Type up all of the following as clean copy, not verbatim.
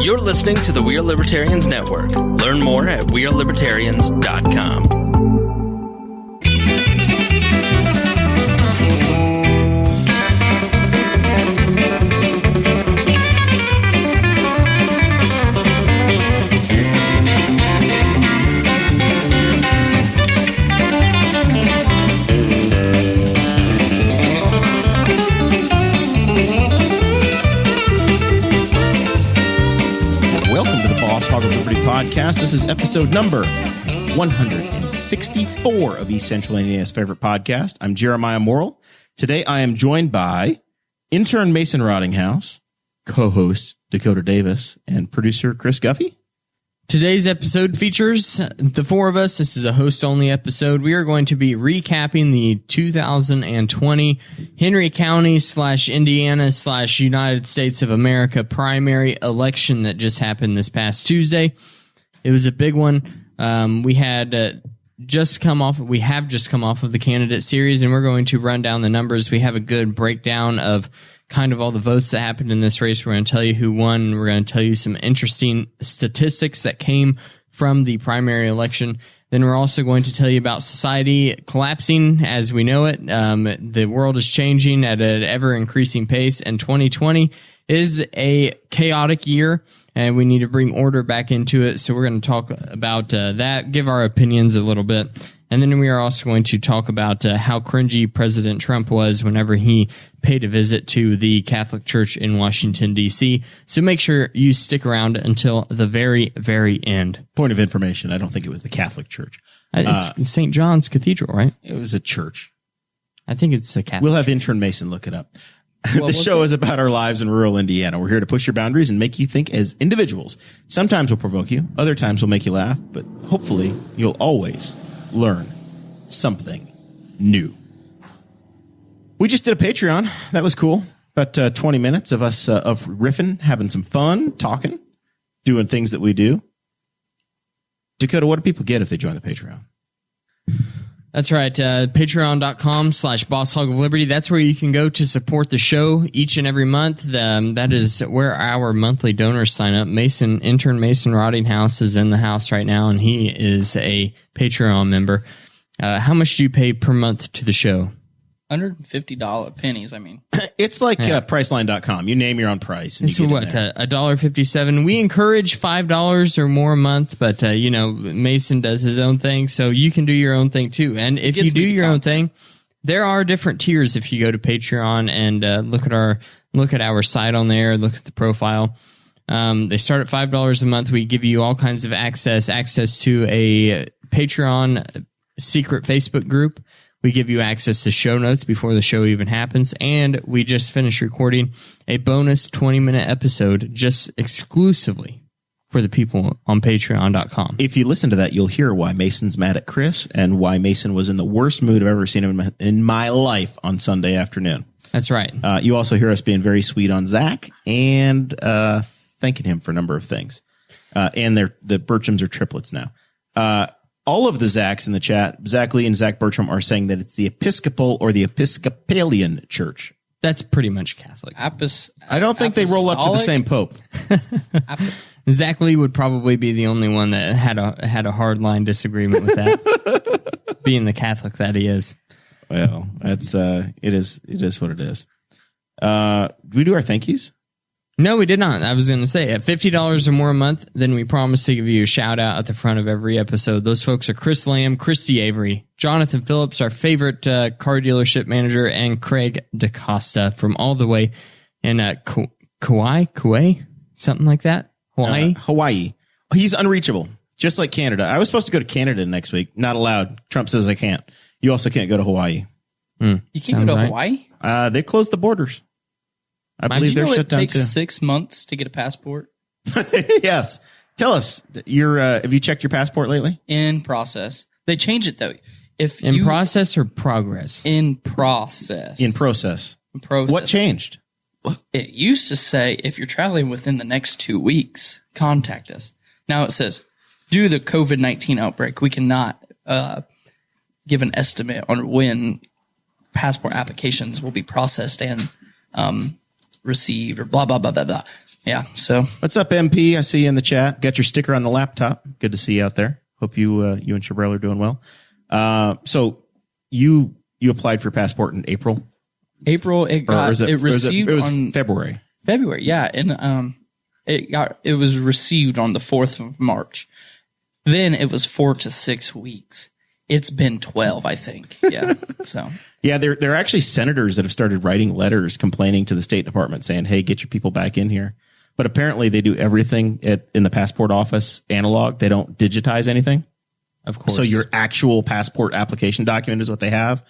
You're listening to the We Are Libertarians Network. Learn more at wearelibertarians.com. Podcast. This is episode number 164 of East Central Indiana's favorite podcast. I'm Jeremiah Morrell. Today I am joined by intern Mason Rottinghaus, co-host Dakota Davis, and producer Chris Guffey. Today's episode features the four of us. This is a host-only episode. We are going to be recapping the 2020 Henry County / Indiana / United States of America primary election that just happened this past Tuesday. It was a big one. We have just come off of the candidate series, and we're going to run down the numbers. We have a good breakdown of kind of all the votes that happened in this race. We're going to tell you who won. We're going to tell you some interesting statistics that came from the primary election. Then we're also going to tell you about society collapsing as we know it. The world is changing at an ever-increasing pace, and 2020 is a chaotic year, and we need to bring order back into it. So we're going to talk about that, give our opinions a little bit. And then we are also going to talk about how cringy President Trump was whenever he paid a visit to the Catholic Church in Washington, D.C. So make sure you stick around until the very, very end. Point of information, I don't think it was the Catholic Church. It's St. John's Cathedral, right? It was a church. I think it's a Catholic We'll have church. intern Mason look it up. The show is about our lives in rural Indiana. We're here to push your boundaries and make you think as individuals. Sometimes we'll provoke you. Other times we'll make you laugh. But hopefully you'll always learn something new. We just did a Patreon. That was cool. About 20 minutes of us of riffing, having some fun, talking, doing things that we do. Dakota, what do people get if they join the Patreon? That's right. Patreon.com/Boss Hog of Liberty. That's where you can go to support the show each and every month. That is where our monthly donors sign up. Intern Mason Rottinghaus is in the house right now, and he is a Patreon member. How much do you pay per month to the show? $150 pennies. I mean, it's like Priceline.com. You name your own price. And it's what, $1.57. We encourage $5 or more a month, but Mason does his own thing, so you can do your own thing too. And if you do your own thing, there are different tiers. If you go to Patreon and look at our site on there, look at the profile. They start at $5 a month. We give you all kinds of access to a Patreon secret Facebook group. We give you access to show notes before the show even happens. And we just finished recording a bonus 20-minute episode just exclusively for the people on patreon.com. If you listen to that, you'll hear why Mason's mad at Chris and why Mason was in the worst mood I've ever seen him in my life on Sunday afternoon. That's right. You also hear us being very sweet on Zach and thanking him for a number of things. And the Bertrams are triplets now. All of the Zachs in the chat, Zach Lee and Zach Bertram, are saying that it's the Episcopal or the Episcopalian Church. That's pretty much Catholic. I don't think they roll up to the same pope. Zach Lee would probably be the only one that had a hard line disagreement with that, being the Catholic that he is. Well, that's it is what it is. Do we do our thank yous? No, we did not. I was going to say, at $50 or more a month, then we promise to give you a shout out at the front of every episode. Those folks are Chris Lamb, Christy Avery, Jonathan Phillips, our favorite car dealership manager, and Craig DaCosta from all the way in Kauai, something like that. Hawaii. He's unreachable, just like Canada. I was supposed to go to Canada next week. Not allowed. Trump says I can't. You also can't go to Hawaii. You can't go to Hawaii? They closed the borders. I believe they're shut down too. It takes 6 months to get a passport. Yes. Tell us, have you checked your passport lately? In process. They changed it though. In process or progress? In process. In process. What changed? It used to say if you're traveling within the next 2 weeks, contact us. Now it says, due to the COVID-19 outbreak, we cannot give an estimate on when passport applications will be processed and received or blah, blah, blah, blah, blah. yeah, so What's up, MP? I see you in the chat. Got your sticker on the laptop. Good to see you out there. Hope you and Chabrel are doing well. So you applied for your passport in April? it received it was on February. February, yeah, and it was received on the 4th of March. Then it was 4 to 6 weeks. It's been 12, I think. Yeah. So Yeah, there are actually senators that have started writing letters complaining to the State Department saying, "Hey, get your people back in here." But apparently they do everything in the passport office analog. They don't digitize anything. Of course. So your actual passport application document is what they have.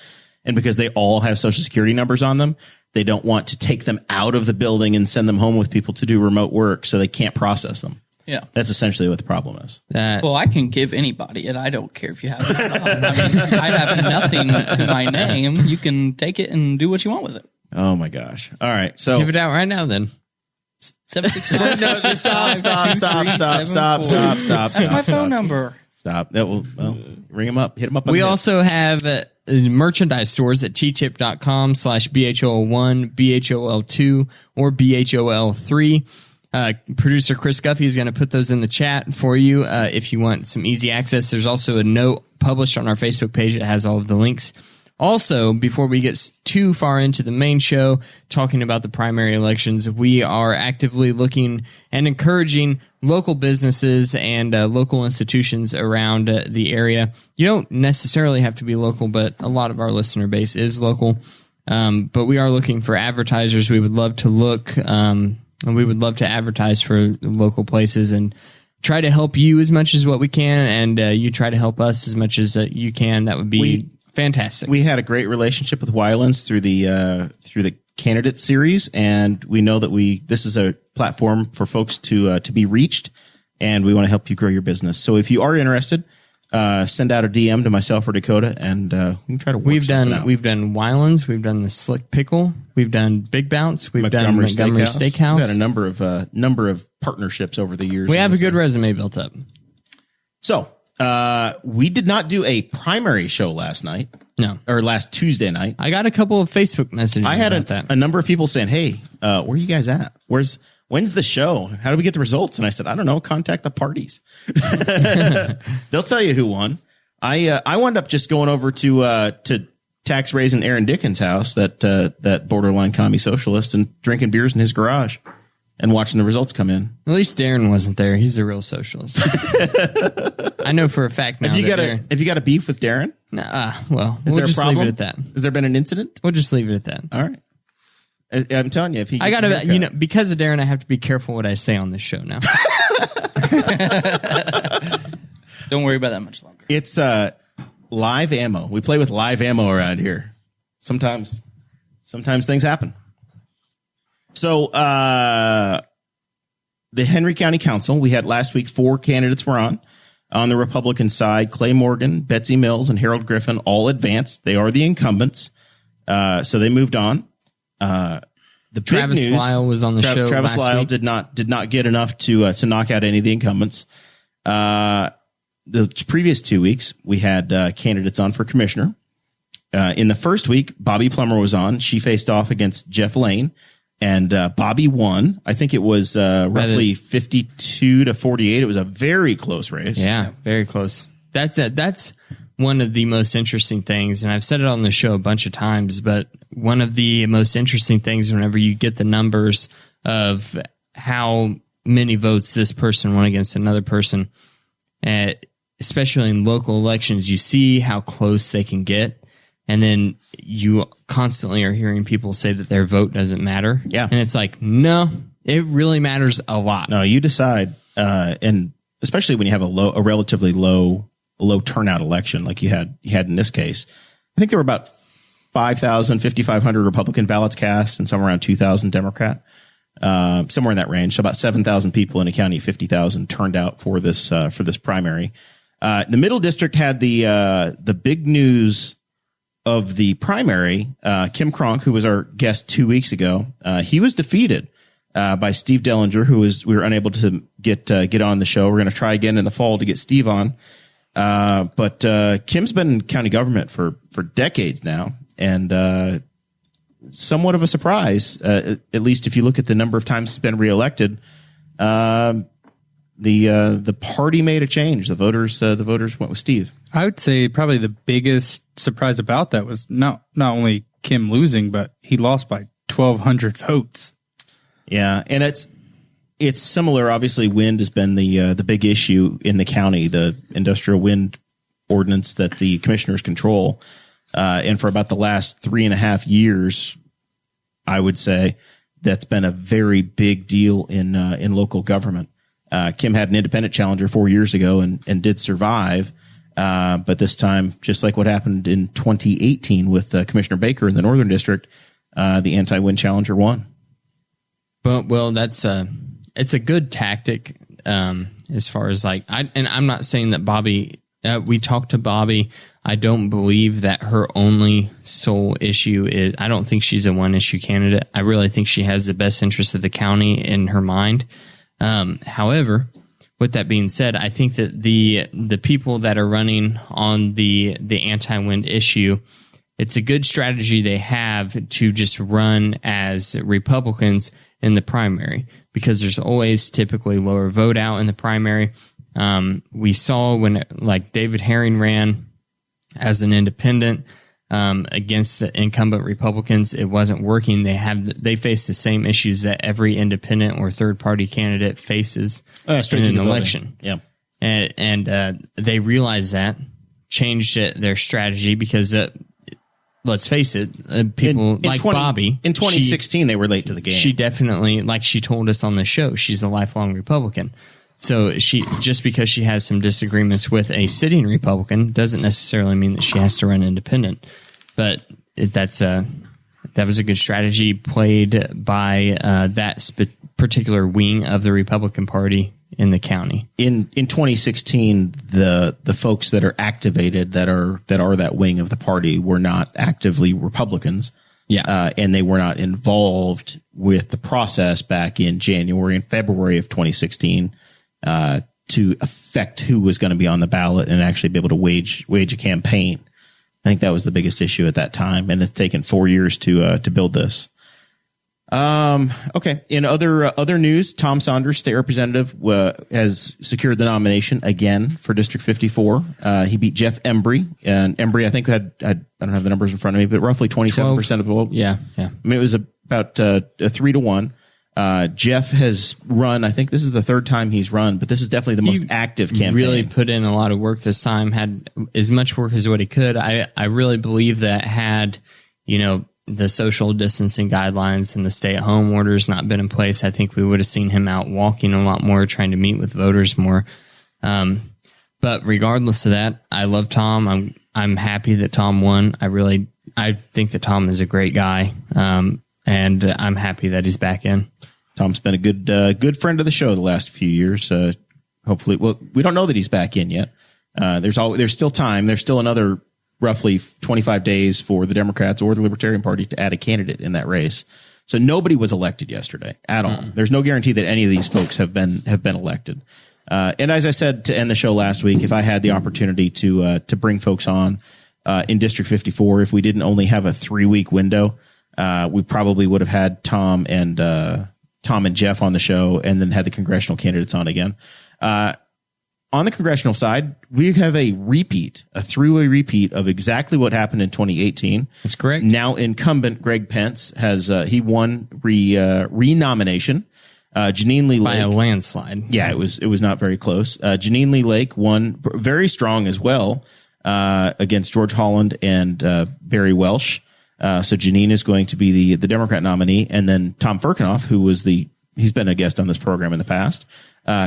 And because they all have social security numbers on them, they don't want to take them out of the building and send them home with people to do remote work. So they can't process them. yeah. That's essentially what the problem is. Well, I can give anybody it. I don't care if you have it. I have nothing to my name. You can take it and do what you want with it. Oh my gosh. All right. So give it out right now then. 769. No, stop. That's my phone number. Stop. That will, ring them up. Hit them up. On We the head. also have merchandise stores at ttip.com/BHOL1, BHOL2, or BHOL3. Producer Chris Guffey is going to put those in the chat for you if you want some easy access. There's also a note published on our Facebook page that has all of the links. Also, before we get too far into the main show, talking about the primary elections, we are actively looking and encouraging local businesses and local institutions around the area. You don't necessarily have to be local, but a lot of our listener base is local. But we are looking for advertisers. We would love to look, and we would love to advertise for local places and try to help you as much as what we can, and you try to help us as much as you can. That would be fantastic. We had a great relationship with Wylands through the candidate series, and we know that this is a platform for folks to be reached, and we want to help you grow your business. So if you are interested, send out a DM to myself or Dakota, and we can try to work something out. We've done Wylands, we've done the Slick Pickle, we've done Big Bounce, we've done Montgomery Steakhouse. We've had a number of partnerships over the years. We have a good resume built up. So we did not do a primary show last night. No. Or last Tuesday night. I got a couple of Facebook messages I had about that. a number of people saying, "Hey, where are you guys at? When's the show? How do we get the results?" And I said, "I don't know. Contact the parties. They'll tell you who won." I wound up just going over to tax raising Aaron Dickens' house, that borderline commie socialist, and drinking beers in his garage and watching the results come in. At least Darren wasn't there. He's a real socialist. I know for a fact now. Have you got a beef with Darren? Well, Is we'll there a just problem? leave it at that. Has there been an incident? We'll just leave it at that. All right. I'm telling you, if he, I gets gotta, a haircut- because of Darren, I have to be careful what I say on this show now. Don't worry about that much longer. It's live ammo. We play with live ammo around here. Sometimes things happen. So the Henry County Council, we had last week 4 candidates were on the Republican side. Clay Morgan, Betsy Mills, and Harold Griffin all advanced. They are the incumbents. So they moved on. The Travis big news, Lyle was on the show. Travis last Lyle week. did not get enough to knock out any of the incumbents. The previous 2 weeks, we had candidates on for commissioner. In the first week, Bobby Plummer was on. She faced off against Jeff Lane, and Bobby won. I think it was roughly 52 to 48. It was a very close race. Yeah, very close. That's one of the most interesting things, and I've said it on the show a bunch of times, but one of the most interesting things whenever you get the numbers of how many votes this person won against another person, especially in local elections, you see how close they can get. And then you constantly are hearing people say that their vote doesn't matter. Yeah. And it's like, no, it really matters a lot. No, you decide, and especially when you have a relatively low turnout election like you had in this case. I think there were about 5,500 Republican ballots cast and somewhere around 2,000 Democrat, somewhere in that range. So about 7,000 people in a county of 50,000 turned out for this primary. The middle district had the big news of the primary. Kim Cronk, who was our guest 2 weeks ago, he was defeated by Steve Dellinger, we were unable to get on the show. We're going to try again in the fall to get Steve on. But Kim's been in county government for decades now, and somewhat of a surprise, at least if you look at the number of times he's been reelected. The party made a change. The voters went with Steve. I would say probably the biggest surprise about that was not only Kim losing, but he lost by 1,200 votes. Yeah, and it's similar. Obviously, wind has been the big issue in the county, the industrial wind ordinance that the commissioners control. And for about the last 3.5 years, I would say that's been a very big deal in local government. Kim had an independent challenger 4 years ago and did survive. But this time, just like what happened in 2018 with Commissioner Baker in the Northern District, the anti-wind challenger won. Well, it's a good tactic as far as I'm not saying that Bobby. We talked to Bobby. I don't believe that her only sole issue is. I don't think she's a one issue candidate. I really think she has the best interest of the county in her mind. However, with that being said, I think that the people that are running on the anti-wind issue, it's a good strategy they have to just run as Republicans in the primary, because there's always typically lower vote out in the primary. We saw when David Herring ran as an independent against the incumbent Republicans, it wasn't working. They face the same issues that every independent or third party candidate faces in an election. Yeah, and they realized that, changed their strategy because. Let's face it, people Bobby. In 2016, they were late to the game. She definitely, like she told us on the show, she's a lifelong Republican. So just because she has some disagreements with a sitting Republican doesn't necessarily mean that she has to run independent. But that was a good strategy played by that particular wing of the Republican Party in the county. In 2016, the folks that are activated that are that wing of the party were not actively Republicans. Yeah. And they were not involved with the process back in January and February of 2016 to affect who was going to be on the ballot and actually be able to wage a campaign. I think that was the biggest issue at that time, and it's taken 4 years to build this. Okay. In other news, Tom Saunders, state representative, has secured the nomination again for District 54. He beat Jeff Embry, and Embry, I think, I don't have the numbers in front of me, but roughly 27% of the vote. Yeah. I mean, it was about a 3-1. Jeff has run, I think this is the third time he's run, but this is definitely the most active campaign. Really put in a lot of work this time, had as much work as what he could. I really believe that had, the social distancing guidelines and the stay-at-home orders not been in place, I think we would have seen him out walking a lot more, trying to meet with voters more. But regardless of that, I love Tom. I'm happy that Tom won. I think that Tom is a great guy, and I'm happy that he's back in. Tom's been a good friend of the show the last few years. Hopefully, well, we don't know that he's back in yet. There's still time. There's still another roughly 25 days for the Democrats or the Libertarian Party to add a candidate in that race. So nobody was elected yesterday at all. There's no guarantee that any of these folks have been elected. And as I said to end the show last week, if I had the opportunity to bring folks on in District 54, if we didn't only have a 3-week window, we probably would have had Tom and Jeff on the show, and then had the congressional candidates on again. On the congressional side, we have a 3-way repeat of exactly what happened in 2018. That's correct. Now incumbent Greg Pence he won renomination. Janine Lee Lake, by a landslide. Yeah, it was not very close. Janine Lee Lake won very strong as well against George Holland and Barry Welsh. So Janine is going to be the Democrat nominee, and then Tom Firkinoff, who was he's been a guest on this program in the past.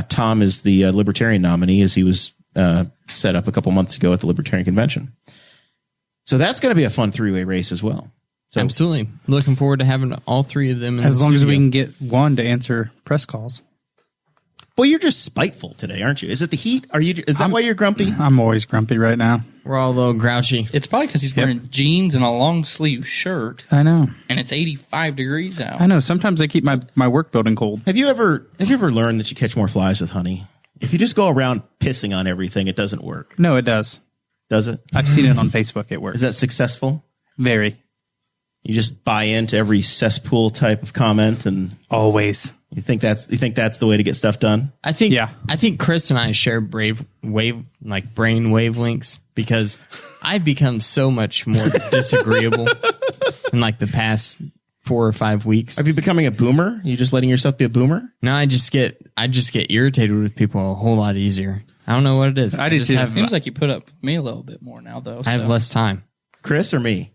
Tom is the Libertarian nominee, as he was set up a couple months ago at the Libertarian Convention. So that's going to be a fun 3-way race as well. So, absolutely. Looking forward to having all three of them in as the long studio. as we can get one to answer press calls. Well, you're just spiteful today, aren't you? Is it the heat? Is that why you're grumpy? I'm always grumpy right now. We're all a little grouchy. It's probably because he's wearing jeans and a long sleeve shirt, I know. and it's 85 degrees out. I know. Sometimes I keep my work building cold. Have you ever learned that you catch more flies with honey? If you just go around pissing on everything, it doesn't work. No, it does. Does it? I've seen it on Facebook. It works. Is that successful? Very. You just buy into every cesspool type of comment, and Always. you think that's the way to get stuff done. I think Yeah. I think Chris and I share brain wavelengths because I've become so much more disagreeable in like the past 4 or 5 weeks. Are you becoming a boomer? You just letting yourself be a boomer? No, I just get irritated with people a whole lot easier. I don't know what it is. I do just too. have Seems like you put up with me a little bit more now, though. I have less time. Chris or me?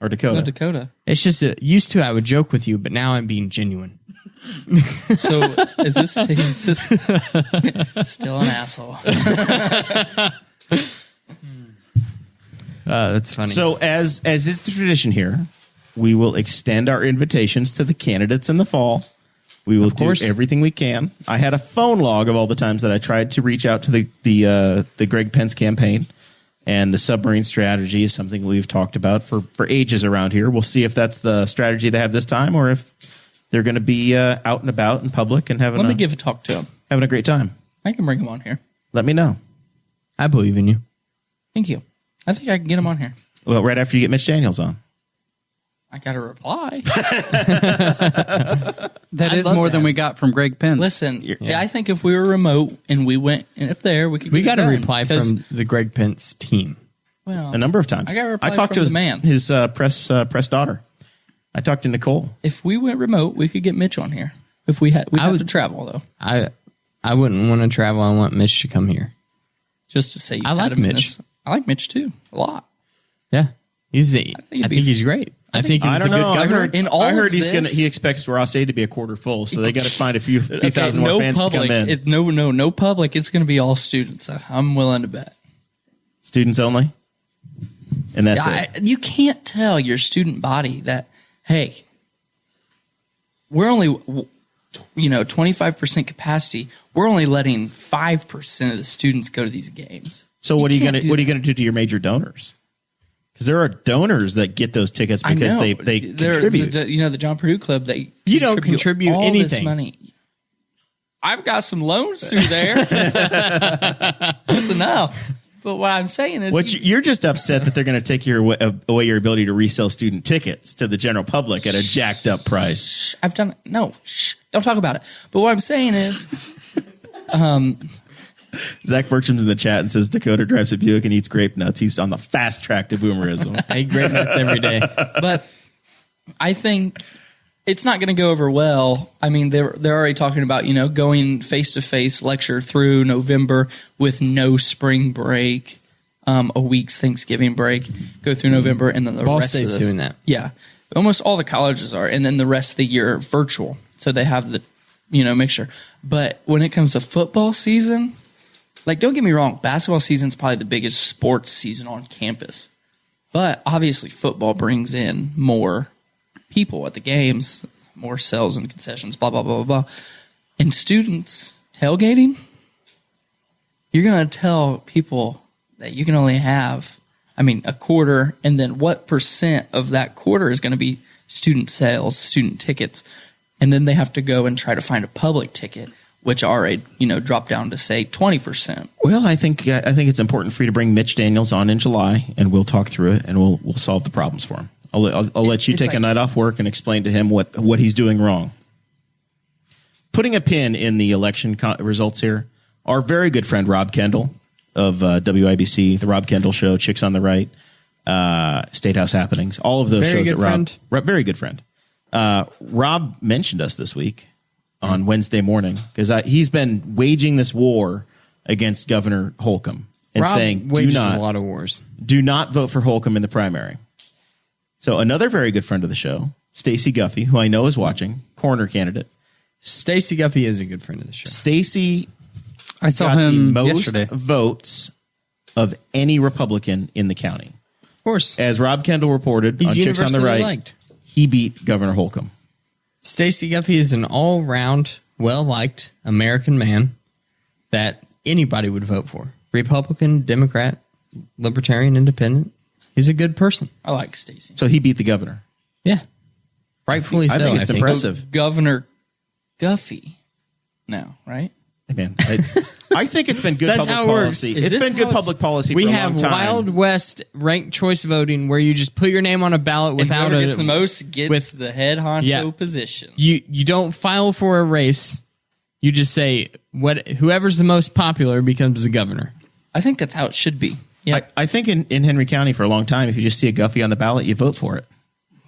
Or Dakota? No, Dakota. It's just that used to I would joke with you, but now I'm being genuine. So is this still an asshole? That's funny. So as is the tradition here, we will extend our invitations to the candidates in the fall. We will do course. everything we can. I had a phone log of all the times that I tried to reach out to the Greg Pence campaign, and the submarine strategy is something we've talked about for ages around here. We'll see if that's the strategy they have this time, or if they're going to be out and about in public and Let me give a talk to him. having a great time. I can bring him on here. Let me know. I believe in you. Thank you. I think I can get him on here. Well, right after you get Mitch Daniels on. I got a reply. That I'd is love more that. than we got from Greg Pence. Listen, I think if we were remote and we went up there, we could. We get got it a done. reply 'Cause, from the Greg Pence team. well, A number of times. I got a reply talked to from his the man. his press daughter. I talked to Nicole. If we went remote, we could get Mitch on here. If we had, we'd have to travel though, I wouldn't want to travel. I want Mitch to come here. just to say. You I had like him in Mitch. this. I like Mitch too a lot. Yeah, I he'd think be- he's great. I think he's I a don't good know. I governor. heard, In all I heard of he's this- he expects Ross A to be a quarter full, so they got to find a few thousand no more fans public. to come in. No public. It's going to be all students. I'm willing to bet. Students only, and that's it. You can't tell your student body that, hey, we're only 25% capacity. We're only letting 5% of the students go to these games. So what are you can't gonna do what are you gonna do to your major donors? Because there are donors that get those tickets because I know. they They're- contribute. the John Purdue Club. They You don't contribute all anything. This money. I've got some loans through there. That's enough. But what I'm saying is, You're just upset that they're going to take away your ability to resell student tickets to the general public at a jacked up price. I've done no. Don't talk about it. But what I'm saying is, Zach Bertram's in the chat and says Dakota drives a Buick and eats grape nuts. He's on the fast track to boomerism. I eat grape nuts every day. but I think it's not going to go over well. I mean, they're already talking about going face to face lecture through November with no spring break, a week's Thanksgiving break, go through November, and then the Ball rest State's of this, doing that. Yeah, almost all the colleges are, and then the rest of the year virtual. So they have the mixture. But when it comes to football season, like don't get me wrong, basketball season is probably the biggest sports season on campus. But obviously, football brings in more people at the games, more sales and concessions, blah, blah, blah, blah, blah. And students tailgating, you're going to tell people that you can only have, a quarter, and then what percent of that quarter is going to be student sales, student tickets, and then they have to go and try to find a public ticket, which already, dropped down to, say, 20%. Well, I think it's important for you to bring Mitch Daniels on in July, and we'll talk through it, and we'll solve the problems for him. I'll let you take a night off work and explain to him what he's doing wrong. Putting a pin in the election results here, our very good friend Rob Kendall of WIBC, the Rob Kendall Show, Chicks on the Right, State House Happenings, all of those Very shows good that Rob, friend. very good friend. Rob mentioned us this week on Wednesday morning because he's been waging this war against Governor Holcomb and Rob saying, wages a lot of wars. do not vote for Holcomb in the primary. So another very good friend of the show, Stacey Guffey, who I know is watching, corner candidate. Stacey Guffey is a good friend of the show. Stacey I saw got the him most yesterday. votes of any Republican in the county. Of course. As Rob Kendall reported He's on Chicks on the universally Right, liked. he beat Governor Holcomb. Stacey Guffey is an all-round, well-liked American man that anybody would vote for. Republican, Democrat, Libertarian, Independent. He's a good person. I like Stacey. So he beat the governor. Yeah. Rightfully so. I think it's impressive. Governor Guffey now, right? Man, I think it's been good That's public how it works. policy. Is It's this been good how it's- public policy We for a have long time. Wild West ranked choice voting where you just put your name on a ballot And without whoever a, gets the most gets with- the head honcho Yeah. position. you don't file for a race. You just say whoever's the most popular becomes the governor. I think that's how it should be. Yeah. I think in Henry County for a long time, if you just see a Guffey on the ballot, you vote for it.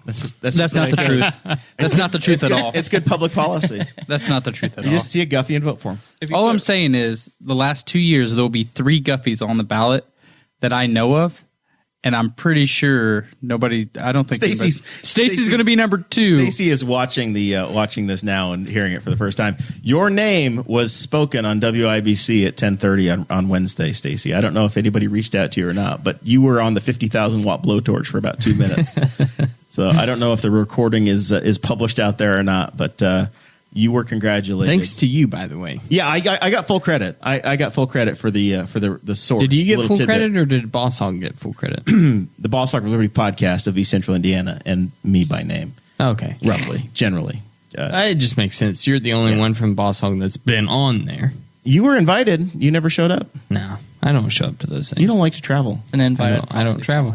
That's not the truth. That's not the truth at all. It's good public policy. That's not the truth at You all. just see a Guffey and vote for him. All I'm saying is the last 2 years, there will be 3 Guffeys on the ballot that I know of. And I'm pretty sure I don't think Stacy's going to be number 2. Stacy is watching watching this now and hearing it for the first time. Your name was spoken on WIBC at 10:30 on Wednesday, Stacy. I don't know if anybody reached out to you or not, but you were on the 50,000 watt blowtorch for about 2 minutes. So I don't know if the recording is published out there or not, but you were congratulated. Thanks to you, by the way. Yeah, I got full credit. I got full credit for the source. Did you get little full tidbit. credit or did Boss Hog get full credit? The Boss Hog of Liberty podcast of East Central Indiana and me by name, Okay. roughly, generally. It just makes sense. You're the only one from Boss Hog that's been on there. You were invited. You never showed up. No, I don't show up to those things. You don't like to travel. An invite. I don't travel.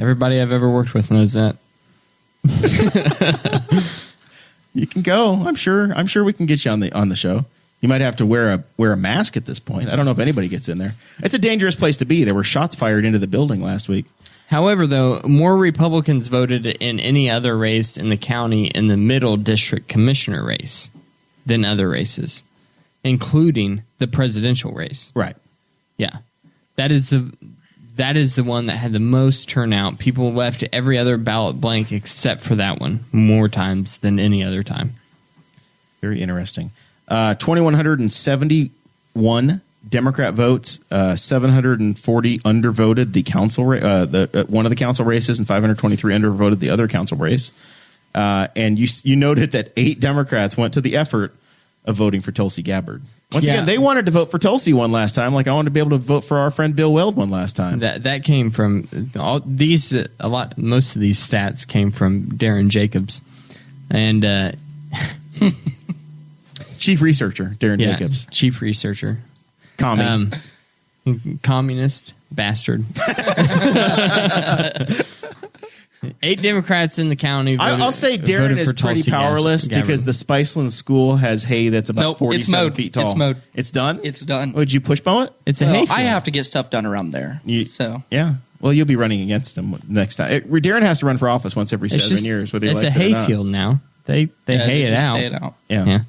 Everybody I've ever worked with knows that. You can go. I'm sure we can get you on the show. You might have to wear a mask at this point. I don't know if anybody gets in there. It's a dangerous place to be. There were shots fired into the building last week. However, though, more Republicans voted in any other race in the county in the middle district commissioner race than other races, including the presidential race. Right. Yeah. That is the one that had the most turnout. People left every other ballot blank except for that one more times than any other time. Very interesting. 2,171 Democrat votes. 740 undervoted the council one of the council races, and 523 undervoted the other council race. And you noted that 8 Democrats went to the effort of voting for Tulsi Gabbard. Once again, they wanted to vote for Tulsi one last time, like I wanted to be able to vote for our friend Bill Weld one last time. That came from all these. Most of these stats came from Darren Jacobs, and Chief researcher Darren Jacobs, chief researcher, communist bastard. 8 Democrats in the county. I'll say Darren is pretty powerless because the Spiceland School has hay that's about 47 feet tall. It's mowed. It's done? It's done. Would you push mow it? It's a Well, hayfield. I have to get stuff done around there. Yeah. Well, you'll be running against him next time. Darren has to run for office once every 7 years. Whether he It's a likes it or not. hayfield now. They hay it out. Yeah.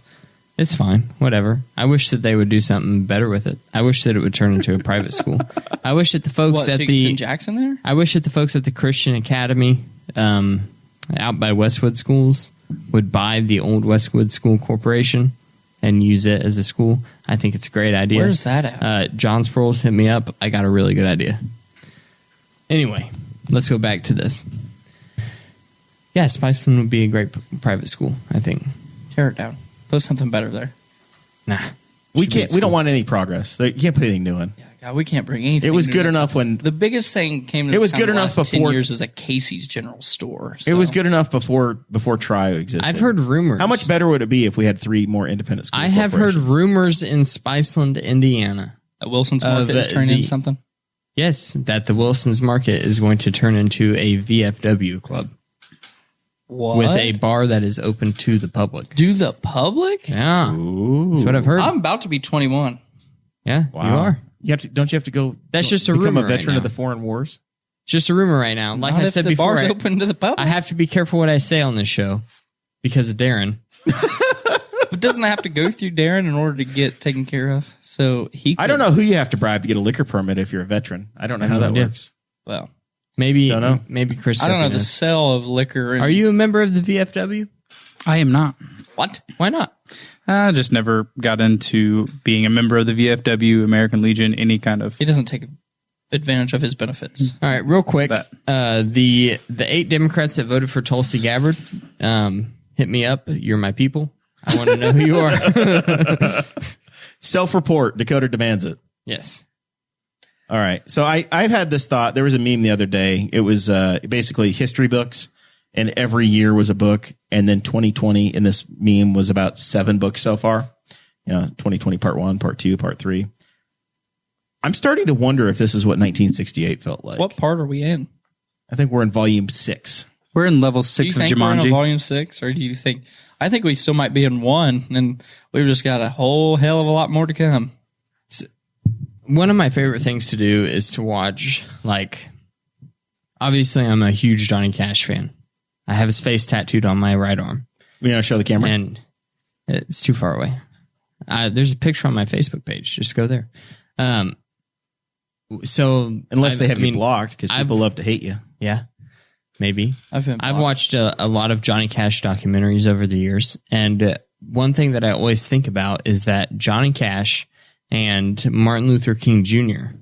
It's fine. Whatever. I wish that they would do something better with it. I wish that it would turn into a private school. I wish that the folks So at you can the send Jackson there? I wish that the folks at the Christian Academy out by Westwood Schools would buy the old Westwood School Corporation and use it as a school. I think it's a great idea. Where's that at? John Sproles hit me up. I got a really good idea. Anyway, let's go back to this. Yeah, Spiceland would be a great private school, I think. Tear it down. Put something better there. Nah. We don't want any progress. You can't put anything new in. Yeah, God, we can't bring anything. It was new good to- enough when The biggest thing came to It was town good the enough last 10 before- years as a Casey's general store. it was so. good enough before Trio existed. I've heard rumors. How much better would it be if we had 3 more independent schools? I have heard rumors in Spiceland, Indiana. That Wilson's Market is turning into something. Yes, that the Wilson's Market is going to turn into a VFW club What? with a bar that is open to the public. Do the public? Yeah, that's what I've heard. I'm about to be 21. Yeah, you are. Don't you have to go? That's just a become rumor a veteran right of now. the foreign wars. Just a rumor right now. Like Not I if said the before, bar's open to the public. I have to be careful what I say on this show because of Darren. But doesn't that have to go through Darren in order to get taken care of? So he. I don't know who you have to bribe to get a liquor permit if you're a veteran. I don't know how that idea. works. Well, Maybe Don't know. Maybe Chris. I don't know Guffey the knows. sale of liquor. And, Are you a member of the VFW? I am not. what? Why not? I just never got into being a member of the VFW, American Legion, any kind of. He doesn't take advantage of his benefits. All right, real quick. That. The 8 Democrats that voted for Tulsi Gabbard, hit me up. You're my people. I want to know who you are. Self-report. Dakota demands it. Yes. All right. So I've had this thought. There was a meme the other day. It was basically history books, and every year was a book. And then 2020 in this meme was about 7 books so far. 2020 part 1, part 2, part 3. I'm starting to wonder if this is what 1968 felt like. What part are we in? I think we're in volume 6. We're in level 6 do you of think we're in Jumanji. volume 6, or do you think? I think we still might be in 1, and we've just got a whole hell of a lot more to come. One of my favorite things to do is to watch, obviously I'm a huge Johnny Cash fan. I have his face tattooed on my right arm. You want to show the camera? And it's too far away. There's a picture on my Facebook page. Just go there. So unless they have you blocked, because people love to hate you. Yeah, maybe. I've watched a lot of Johnny Cash documentaries over the years, and one thing that I always think about is that Johnny Cash and Martin Luther King Jr.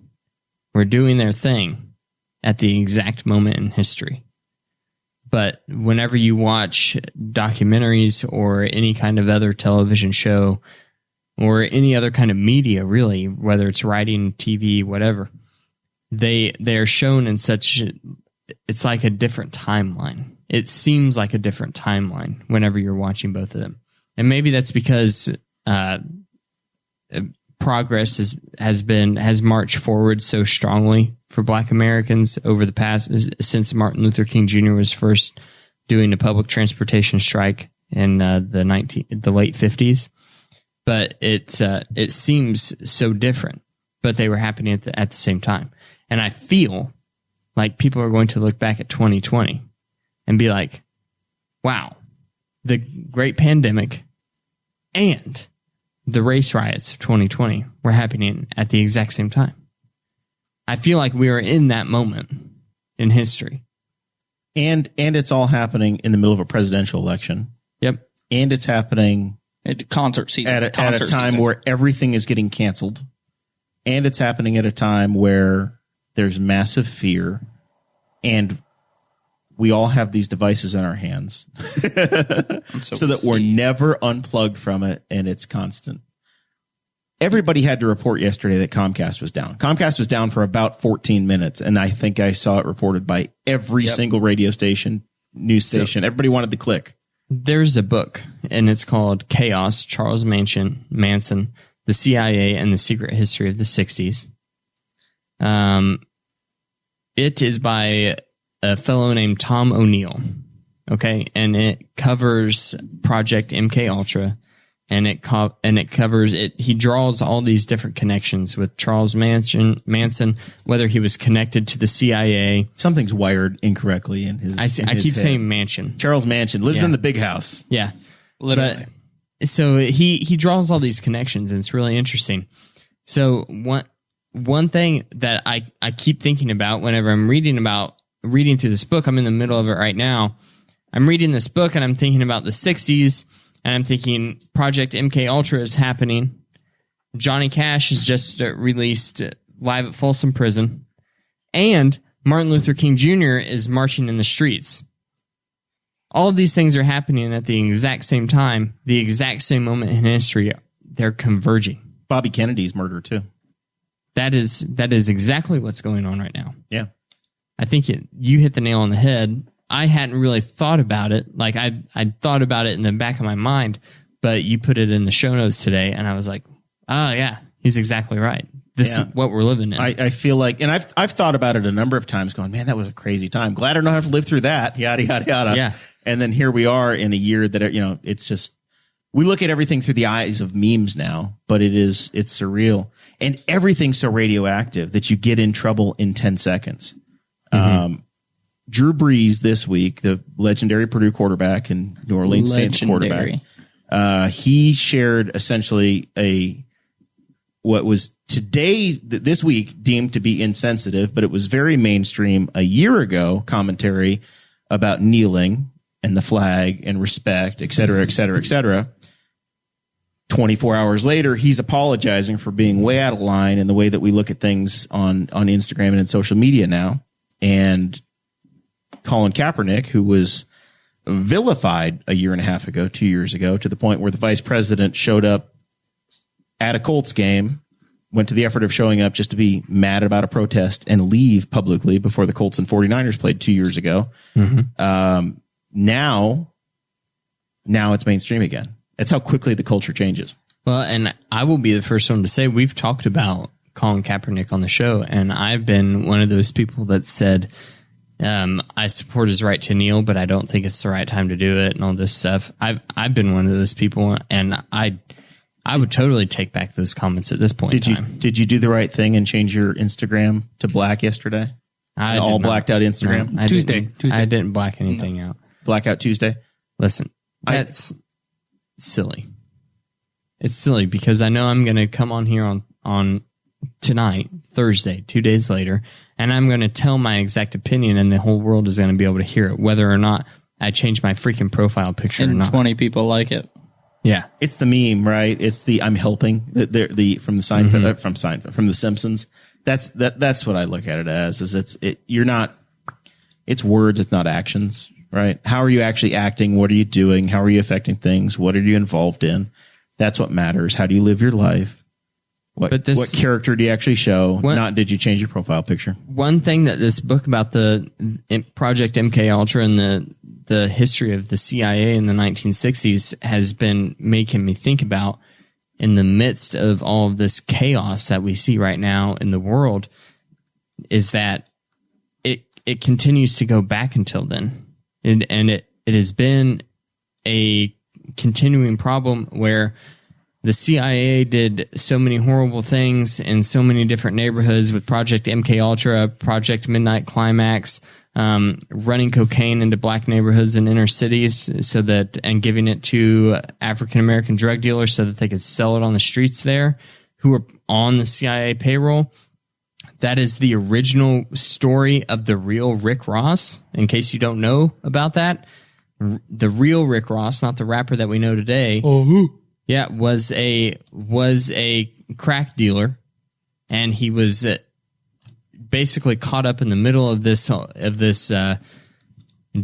were doing their thing at the exact moment in history. But whenever you watch documentaries or any kind of other television show or any other kind of media, really, whether it's writing, TV, whatever, they are shown in such, it's like a different timeline. It seems like a different timeline whenever you're watching both of them. And maybe that's because progress has marched forward so strongly for Black Americans over the past, since Martin Luther King Jr. was first doing a public transportation strike in the late 50s. But it seems so different, but they were happening at the same time. And I feel like people are going to look back at 2020 and be like, wow, the great pandemic and the race riots of 2020 were happening at the exact same time. I feel like we are in that moment in history. And it's all happening in the middle of a presidential election. Yep. And it's happening concert season. At a time where everything is getting canceled. And it's happening at a time where there's massive fear. And we all have these devices in our hands. so that we're never unplugged from it, and it's constant. Everybody had to report yesterday that Comcast was down. Comcast was down for about 14 minutes, and I think I saw it reported by every single radio station, news station. Everybody wanted to click. There's a book, and it's called Chaos, Charles Manson, the CIA, and the Secret History of the 60s. It is by a fellow named Tom O'Neill. Okay. And it covers Project MK Ultra, and it covers it. He draws all these different connections with Charles Manson, whether he was connected to the CIA. Something's wired incorrectly in his. I keep saying Manson. Charles Manson lives in the big house. Yeah. Literally. So he draws all these connections, and it's really interesting. So one thing that I keep thinking about whenever I'm reading through this book, I'm in the middle of it right now. I'm reading this book and I'm thinking about the 60s, and I'm thinking Project MK Ultra is happening. Johnny Cash is just released live at Folsom Prison, and Martin Luther King Jr. is marching in the streets. All of these things are happening at the exact same time, the exact same moment in history. They're converging. Bobby Kennedy's murder too. That is exactly what's going on right now. Yeah. I think you hit the nail on the head. I hadn't really thought about it. Like I thought about it in the back of my mind, but you put it in the show notes today, and I was like, oh yeah, he's exactly right. This is what we're living in. I feel like, and I've thought about it a number of times going, man, that was a crazy time. Glad I don't have to live through that. Yada, yada, yada. Yeah. And then here we are in a year that, it's just, we look at everything through the eyes of memes now, but it's surreal. And everything's so radioactive that you get in trouble in 10 seconds. Mm-hmm. Drew Brees this week, the legendary Purdue quarterback and New Orleans Saints quarterback, he shared essentially what was this week deemed to be insensitive, but it was very mainstream a year ago commentary about kneeling and the flag and respect, et cetera, et cetera, et cetera. 24 hours later, he's apologizing for being way out of line in the way that we look at things on Instagram and in social media now. And Colin Kaepernick, who was vilified a year and a half ago, 2 years ago, to the point where the vice president showed up at a Colts game, went to the effort of showing up just to be mad about a protest and leave publicly before the Colts and 49ers played 2 years ago. Mm-hmm. Now it's mainstream again. That's how quickly the culture changes. Well, and I will be the first one to say we've talked about Colin Kaepernick on the show, and I've been one of those people that said I support his right to kneel, but I don't think it's the right time to do it and all this stuff. I've been one of those people, and I would totally take back those comments at this point in time. Did you do the right thing and change your Instagram to black yesterday? I all blacked out Instagram? No, Tuesday. I didn't black anything out. Blackout Tuesday? Listen, that's silly. It's silly because I know I'm going to come on here on tonight, Thursday, 2 days later, and I'm going to tell my exact opinion, and the whole world is going to be able to hear it, whether or not I change my freaking profile picture and or not. 20 people like it. Yeah, it's the meme, right? It's the I'm helping the from the Seinfeld from the Simpsons. That's what I look at it as. Is you're not. It's words. It's not actions, right? How are you actually acting? What are you doing? How are you affecting things? What are you involved in? That's what matters. How do you live your life? What character do you actually show? Not did you change your profile picture? One thing that this book about the Project MK Ultra and the history of the CIA in the 1960s has been making me think about, in the midst of all of this chaos that we see right now in the world, is that it continues to go back until then. And it has been a continuing problem where the CIA did so many horrible things in so many different neighborhoods with Project MK Ultra, Project Midnight Climax, running cocaine into black neighborhoods and inner cities and giving it to African American drug dealers so that they could sell it on the streets there, who were on the CIA payroll. That is the original story of the real Rick Ross. In case you don't know about that, the real Rick Ross, not the rapper that we know today. Yeah, was a crack dealer, and he was basically caught up in the middle of this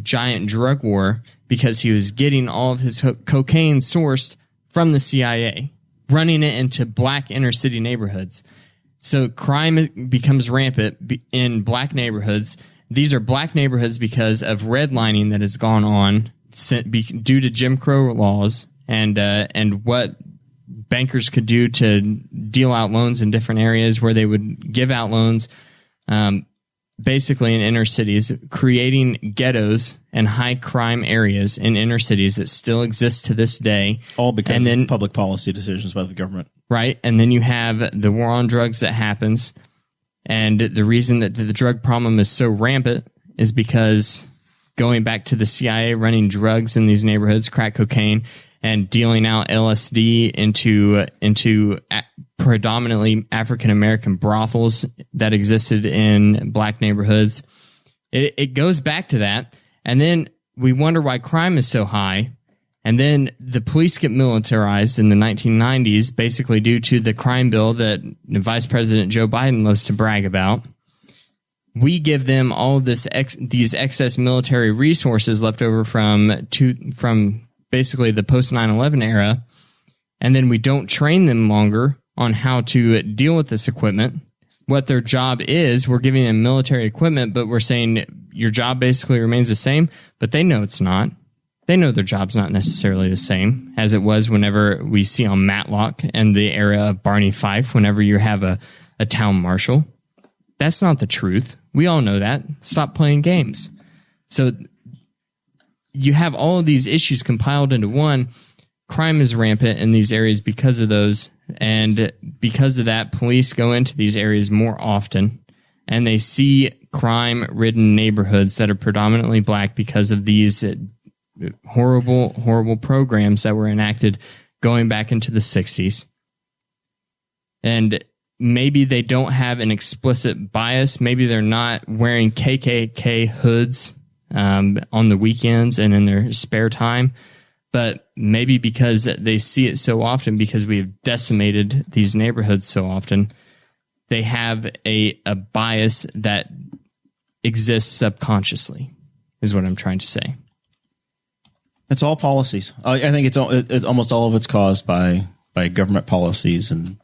giant drug war because he was getting all of his cocaine sourced from the CIA, running it into black inner city neighborhoods. So crime becomes rampant in black neighborhoods. These are black neighborhoods because of redlining that has gone on due to Jim Crow laws and what bankers could do to deal out loans in different areas where they would give out loans, basically in inner cities, creating ghettos and high crime areas in inner cities that still exist to this day. All because of public policy decisions by the government. Right. And then you have the war on drugs that happens. And the reason that the drug problem is so rampant is because going back to the CIA running drugs in these neighborhoods, crack cocaine, and dealing out LSD into predominantly African American brothels that existed in black neighborhoods. It goes back to that. And then we wonder why crime is so high. And then the police get militarized in the 1990s, basically due to the crime bill that Vice President Joe Biden loves to brag about. We give them all of these excess military resources left over from basically the post 9/11 era, and then we don't train them longer on how to deal with this equipment. What their job is, we're giving them military equipment, but we're saying your job basically remains the same, but they know it's not. They know their job's not necessarily the same as it was whenever we see on Matlock and the era of Barney Fife, whenever you have a town marshal. That's not the truth. We all know that. Stop playing games. So you have all of these issues compiled into one. Crime is rampant in these areas because of those. And because of that, police go into these areas more often, and they see crime-ridden neighborhoods that are predominantly black because of these horrible, horrible programs that were enacted going back into the 60s. And maybe they don't have an explicit bias. Maybe they're not wearing KKK hoods on the weekends and in their spare time. But maybe because they see it so often, because we've decimated these neighborhoods so often, they have a bias that exists subconsciously, is what I'm trying to say. It's all policies. I think it's almost all of it's caused by government policies, and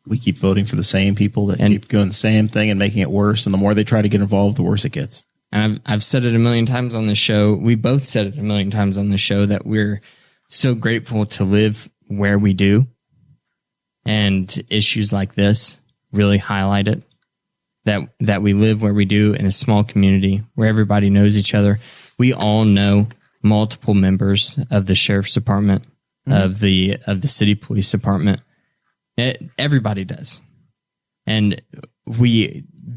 we keep voting for the same people that keep doing the same thing and making it worse. And the more they try to get involved, the worse it gets. And I've said it a million times on the show. We both said it a million times on the show that we're so grateful to live where we do, And issues like this really highlight it, that we live where we do in a small community where everybody knows each other. We all know multiple members of the sheriff's department, of the city police department. Everybody does. And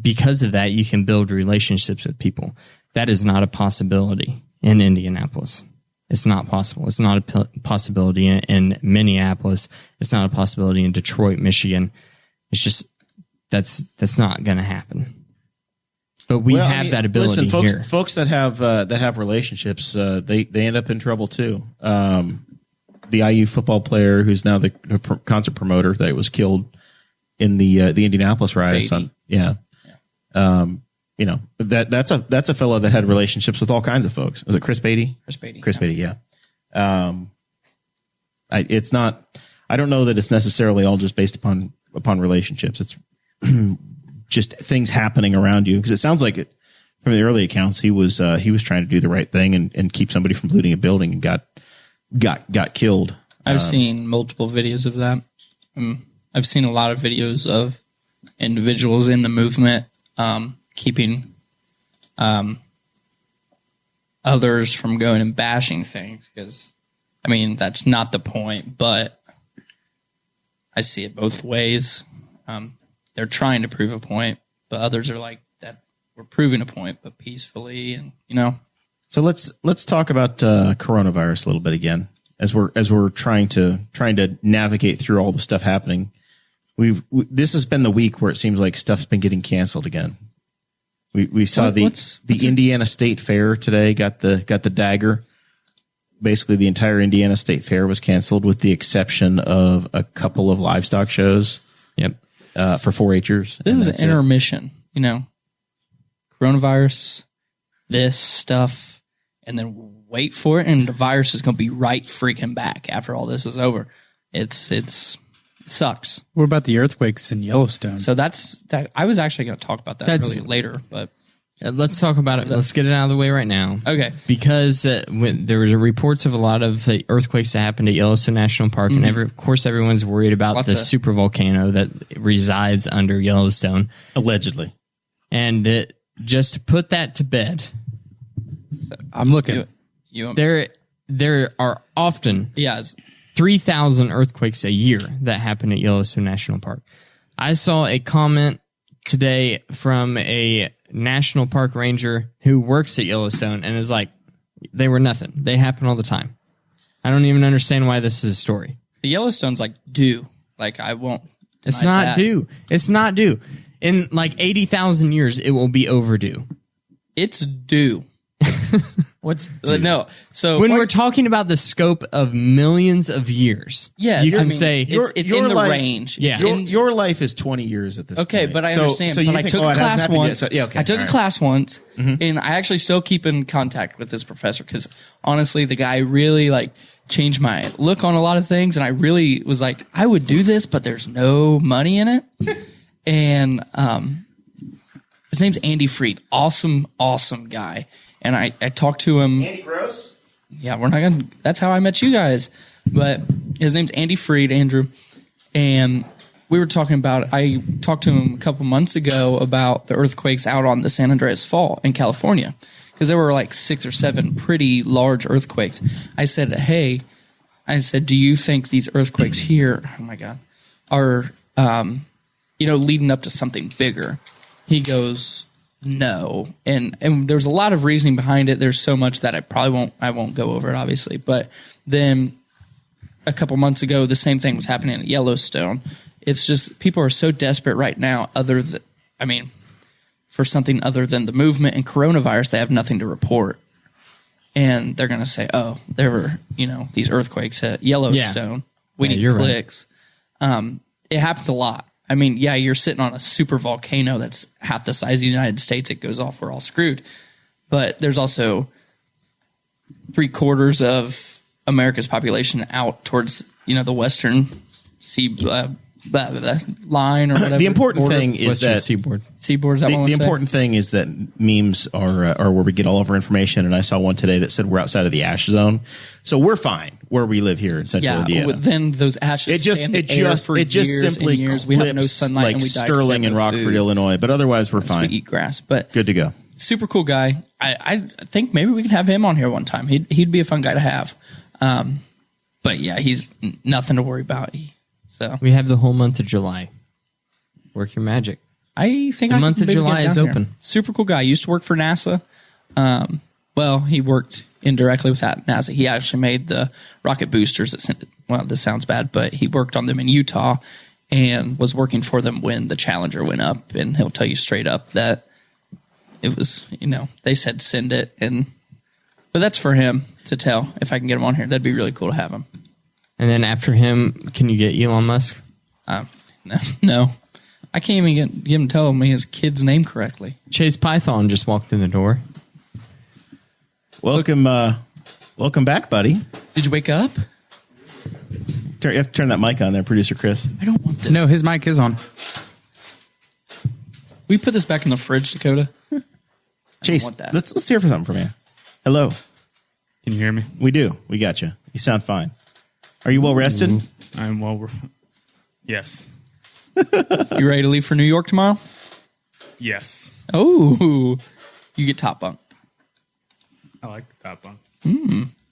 because of that, you can build relationships with people. That is not a possibility in Indianapolis. It's not possible. It's not a possibility in Minneapolis. It's not a possibility in Detroit, Michigan. It's just, that's not going to happen. But we have that ability here. Folks that have relationships, they end up in trouble too. The IU football player who's now the concert promoter that was killed in the Indianapolis riots. That's a fellow that had relationships with all kinds of folks. Was it Chris Beatty? Chris Beatty, yeah. It's not. I don't know that it's necessarily all just based upon relationships. It's just things happening around you, because it sounds like it from the early accounts. He was trying to do the right thing and keep somebody from looting a building and got killed. I've seen multiple videos of that. I've seen a lot of videos of individuals in the movement keeping others from going and bashing things, because I mean, that's not the point, but I see it both ways. They're trying to prove a point, but others are like, that we're proving a point, but peacefully, and So let's talk about coronavirus a little bit again, as we're trying to navigate through all the stuff happening. This has been the week where it seems like stuff's been getting canceled again. We saw the Indiana State Fair today got the dagger. Basically, the entire Indiana State Fair was canceled with the exception of a couple of livestock shows. Yep. For 4-H'ers. This is an intermission, coronavirus, this stuff, and then wait for it, and the virus is going to be right freaking back after all this is over. It sucks. What about the earthquakes in Yellowstone? So that's that. I was actually going to talk about that really later, but let's talk about it. Let's get it out of the way right now. Okay. Because when there were reports of a lot of earthquakes that happened at Yellowstone National Park, and of course everyone's worried about the super volcano that resides under Yellowstone, allegedly. And just to put that to bed, I'm looking. There are often 3,000 earthquakes a year that happen at Yellowstone National Park. I saw a comment today from a national park ranger who works at Yellowstone and is like, they were nothing. They happen all the time. I don't even understand why this is a story. The Yellowstone's like due. Like, I won't. It's not due. It's not due. In like 80,000 years, it will be overdue. It's due. What's due? No. So when we're talking about the scope of millions of years, yes, you can say it's in the range. Yeah. Your life is 20 years at this point. Okay, but I understand. So but I took a class once. I took a class once, and I actually still keep in contact with this professor, because honestly, the guy really changed my look on a lot of things, and I really was like, I would do this, but there's no money in it. And his name's Andy Freed. Awesome guy. And I talked to him. Andy Gross? Yeah, we're not going to. That's how I met you guys. But his name's Andy Freed, Andrew. And we were talking about, I talked to him a couple months ago about the earthquakes out on the San Andreas Fault in California. Because there were like 6 or 7 pretty large earthquakes. I said, do you think these earthquakes here, oh my God, are, leading up to something bigger? He goes, no. And there's a lot of reasoning behind it. There's so much that I won't go over it, obviously. But then a couple months ago, the same thing was happening at Yellowstone. It's just people are so desperate right now, for something other than the movement and coronavirus, they have nothing to report. And they're going to say, oh, there were, these earthquakes at Yellowstone. We need clicks. Right. It happens a lot. You're sitting on a super volcano that's half the size of the United States. It goes off, we're all screwed. But there's also 3/4 of America's population out towards, the western line or whatever. The important border. thing is Western that Seaboard. Seaboard, is that the important thing is that memes are where we get all of our information. And I saw one today that said we're outside of the ash zone, so we're fine where we live here in Central Indiana. But then those ashes stay in the air for years simply and years. We have no sunlight, like and we die Sterling and Rockford, Illinois. But otherwise, we're fine. We eat grass, but good to go. Super cool guy. I think maybe we can have him on here one time. He'd be a fun guy to have. But yeah, he's nothing to worry about. So We have the whole month of July. Work your magic. I think The month of July is open. Super cool guy. Used to work for NASA. Well, he worked indirectly with that NASA. He actually made the rocket boosters that sent. Well, this sounds bad, but he worked on them in Utah and was working for them when the Challenger went up. And he'll tell you straight up that it was, they said send it, but that's for him to tell. If I can get him on here, that'd be really cool to have him. And then after him, can you get Elon Musk? No. I can't even get him to tell me his kid's name correctly. Chase Python just walked in the door. Welcome back, buddy. Did you wake up? You have to turn that mic on there, producer Chris. I don't want this. No, his mic is on. We put this back in the fridge, Dakota. Chase, want that. let's hear something from you. Hello. Can you hear me? We do. We got you. You sound fine. Are you well rested? I'm well. Yes. You ready to leave for New York tomorrow? Yes. Oh, you get top bunk. I like the top bunk.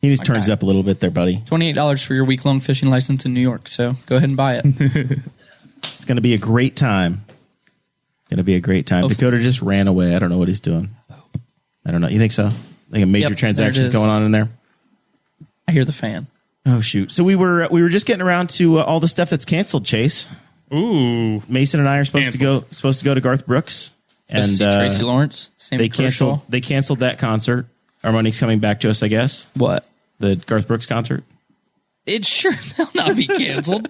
He just turns up a little bit there, buddy. $28 for your week-long fishing license in New York. So go ahead and buy it. It's going to be a great time. Dakota just ran away. I don't know what he's doing. I don't know. You think so? I think a major Yep, transaction there is it is. going on in there. I hear the fan. Oh shoot! So we were just getting around to all the stuff that's canceled. Chase, Ooh. Mason and I are supposed to go to Garth Brooks, And and Tracy Lawrence. Sam they Kershaw. canceled that concert. Our money's coming back to us, I guess. What? The Garth Brooks concert. It sure will not be canceled.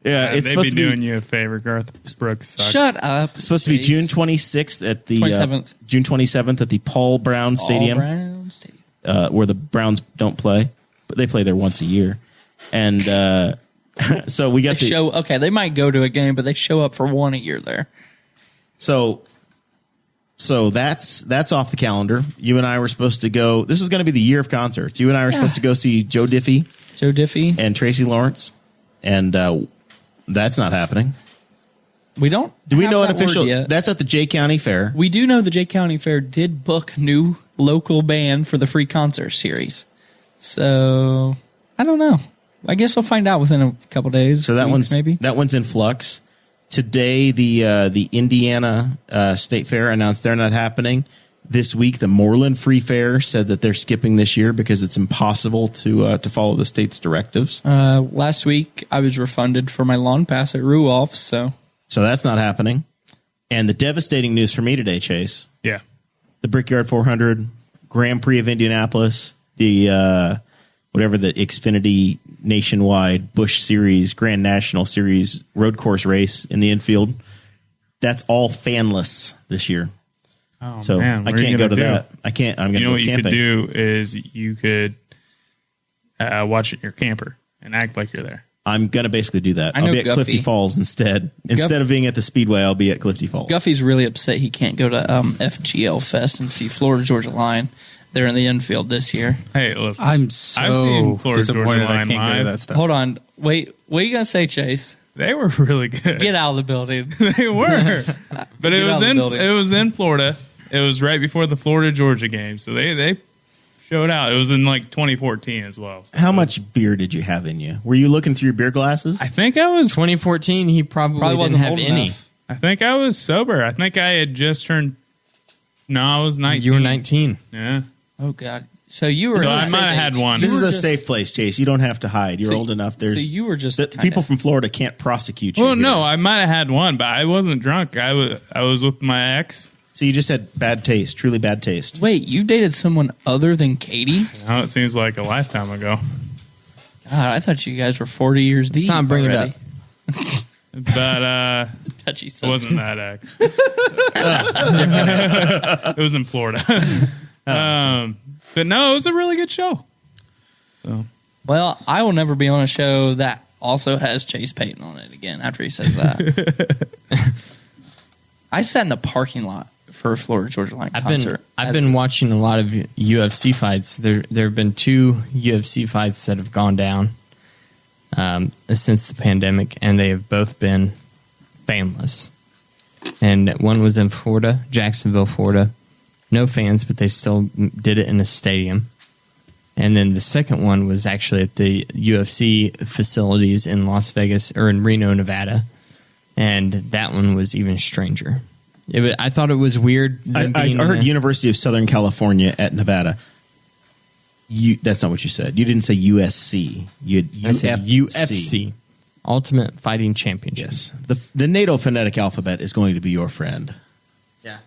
Yeah, it's They'd supposed be to be doing you a favor, Garth Brooks. Sucks. Shut up. It's supposed to be Chase. June 26th at the 27th. June 27th at the Paul Brown Stadium, All Brown Stadium. where the Browns don't play, but they play there once a year. And so we got Okay, they might go to a game, but they show up for one a year there. So that's off the calendar. You and I were supposed to go. This is going to be the year of concerts. You and I were supposed to go see Joe Diffie and Tracy Lawrence, and that's not happening. We don't. Do we have know an that word official? yet. That's at the Jay County Fair. We do know the Jay County Fair did book a new local band for the free concert series. So I don't know. I guess we'll find out within a couple days. So that weeks, one's in flux. Today, the Indiana State Fair announced they're not happening. This week, the Moreland Free Fair said that they're skipping this year because it's impossible to follow the state's directives. Last week, I was refunded for my lawn pass at Ruolf, so that's not happening. And the devastating news for me today, Chase, Yeah. the Brickyard 400, Grand Prix of Indianapolis, the whatever the Xfinity Nationwide Busch Series, Grand National Series road course race in the infield, that's all fanless this year. Oh, So man. I What are you can't go to gonna do? that. I can't. I'm going to You know go what you camping. could do is you could watch it in your camper and act like you're there. I'm going to basically do that. I know I'll be at Guffey. Clifty Falls instead. Instead of being at the Speedway, I'll be at Clifty Falls. Guffey's really upset he can't go to FGL Fest and see Florida Georgia Line. They're in the infield this year. Hey, listen. I'm so I've seen Florida disappointed Georgia I Line can't go to live. that stuff. Hold on. Wait, what are you going to say, Chase? They were really good. Get out of the building. They were. But it Get was out of the in building. it was in Florida. It was right before the Florida Georgia game. So they showed out. It was in like 2014 as well. So How it was- much beer did you have in you? Were you looking through your beer glasses? I think I was 2014, he probably didn't wasn't have old any. enough. I think I was sober. I think I had just turned. No, I was 19. You were 19. Yeah. Oh, God. So you were. So in I the might have same had age. one. This You is were a just- safe place, Chase. You don't have to hide. You're So- old enough. So you were just kinda- people from Florida can't prosecute you. Well, here. no, I might have had one, but I wasn't drunk. I was with my ex. So you just had bad taste, truly bad taste. Wait, you dated someone other than Katie? Now it seems like a lifetime ago. God, I thought you guys were 40 years deep. not bring it already. up. But Touchy it subject. wasn't that ex. It was in Florida. But no, it was a really good show. Well, I will never be on a show that also has Chase Peyton on it again after he says that. I sat in the parking lot for a Florida Georgia Line concert. I've been watching a lot of UFC fights. There have been 2 UFC fights that have gone down since the pandemic, and they have both been fanless. And one was in Florida, Jacksonville, Florida. No fans, but they still did it in a stadium. And then the second one was actually at the UFC facilities in Las Vegas or in Reno, Nevada. And that one was even stranger. I thought it was weird. I heard University of Southern California at Nevada. That's not what you said. You didn't say USC. You had UFC. Ultimate Fighting Championship. Yes. The NATO phonetic alphabet is going to be your friend. Yeah.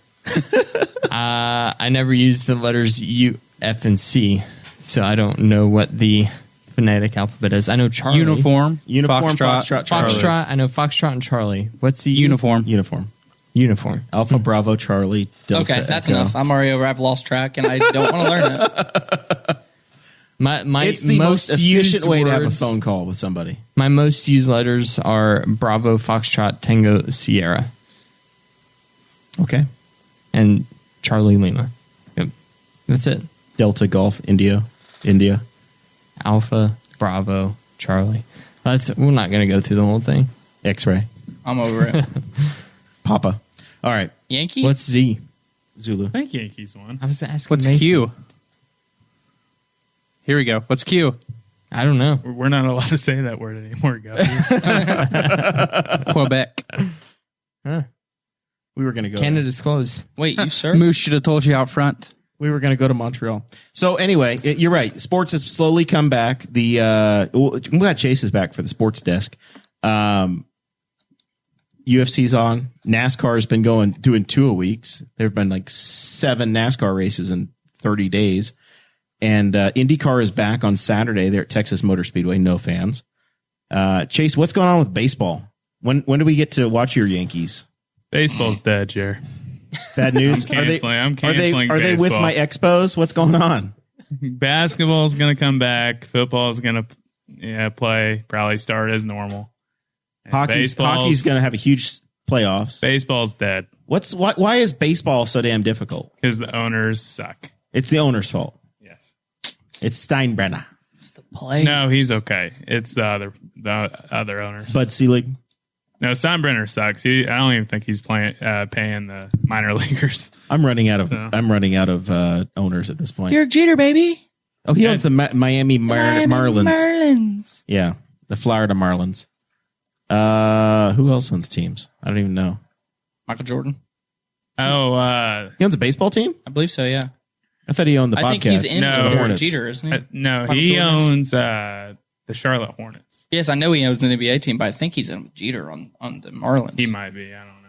I never used the letters U, F, and C, so I don't know what the phonetic alphabet is. I know Charlie. Uniform, Foxtrot, Charlie. Foxtrot. I know Foxtrot and Charlie. What's the Uniform. Uniform. Alpha, Bravo, Charlie, Delta. Okay, that's Echo. enough. I'm already over. I've lost track, and I don't want to learn it. It's the most efficient way to have a phone call with somebody. My most used letters are Bravo, Foxtrot, Tango, Sierra. Okay. And Charlie, Lima. Yep. That's it. Delta, Golf, India. Alpha, Bravo, Charlie. We're not going to go through the whole thing. X-ray. I'm over it. Papa. All right. Yankee? What's Z? Zulu. I think Yankees won. I was asking. What's Mason. Q? Here we go. What's Q? I don't know. We're not allowed to say that word anymore, guys. Quebec. Huh. We were going to go. Canada's closed. Wait, you sir? Moose should have told you out front. We were going to go to Montreal. So anyway, you're right. Sports has slowly come back. I'm glad Chase is back for the sports desk. UFC's on. NASCAR has been doing 2 a weeks. There have been like 7 NASCAR races in 30 days. And IndyCar is back on Saturday. They're at Texas Motor Speedway. No fans. Chase, what's going on with baseball? When do we get to watch your Yankees? Baseball's dead, Jer. Bad news. I'm canceling. Are they with baseball. my Expos? What's going on? Basketball's going to come back. Football's going to play. Probably start as normal. And Hockey's going to have a huge playoffs. Baseball's dead. Why is baseball so damn difficult? Because the owners suck. It's the owner's fault. Yes. It's Steinbrenner. It's the play. No, he's okay. It's the other owners. Bud Selig. No, Steinbrenner sucks. I don't even think he's paying the minor leaguers. I'm running out of owners at this point. Derek Jeter, baby. Oh, he owns the Miami Marlins. Marlins. Yeah, the Florida Marlins. Who else owns teams? I don't even know. Michael Jordan. Oh, He owns a baseball team? I believe so, yeah. I thought he owned the I think Bobcats. he's in No. Derek Hornets. Jeter, isn't he? no, Michael he Jordan is? owns the Charlotte Hornets. Yes, I know he owns an NBA team, but I think he's in with Jeter on the Marlins. He might be. I don't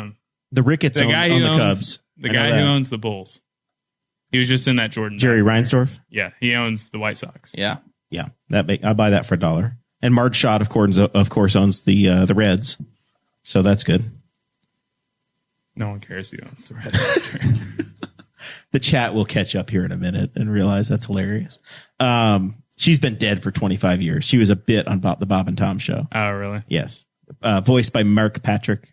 know. The Ricketts The own guy the who owns Cubs. the I know guy that. who owns the Bulls. He was just in that Jordan. Jerry documentary. Reinsdorf. Yeah, he owns the White Sox. Yeah. Yeah, I'll buy that for $1. And Marge Schott, of course, owns the Reds. So that's good. No one cares who owns the Reds. The chat will catch up here in a minute and realize that's hilarious. She's been dead for 25 years. She was a bit on the Bob and Tom show. Oh, really? Yes. Voiced by Mark Patrick.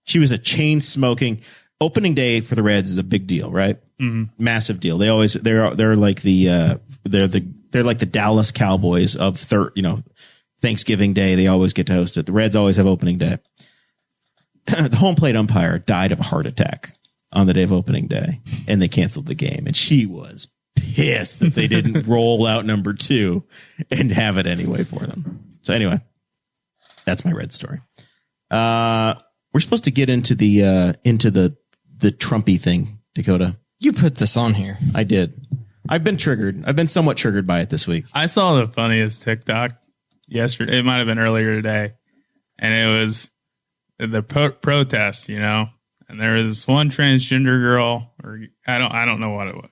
She was a chain smoking. Opening day for the Reds is a big deal, right? Mm-hmm. Massive deal. They're like they're like the Dallas Cowboys of Thanksgiving Day. They always get to host it. The Reds always have opening day. The home plate umpire died of a heart attack on the day of opening day, and they canceled the game. And she was pissed that they didn't roll out number 2 and have it anyway for them. So anyway, that's my Red story. We're supposed to get into the Trumpy thing, Dakota. You put this on here. I did. I've been triggered. I've been somewhat triggered by it this week. I saw the funniest TikTok yesterday. It might have been earlier today, and it was the protest, And there was one transgender girl, or I don't know what it was.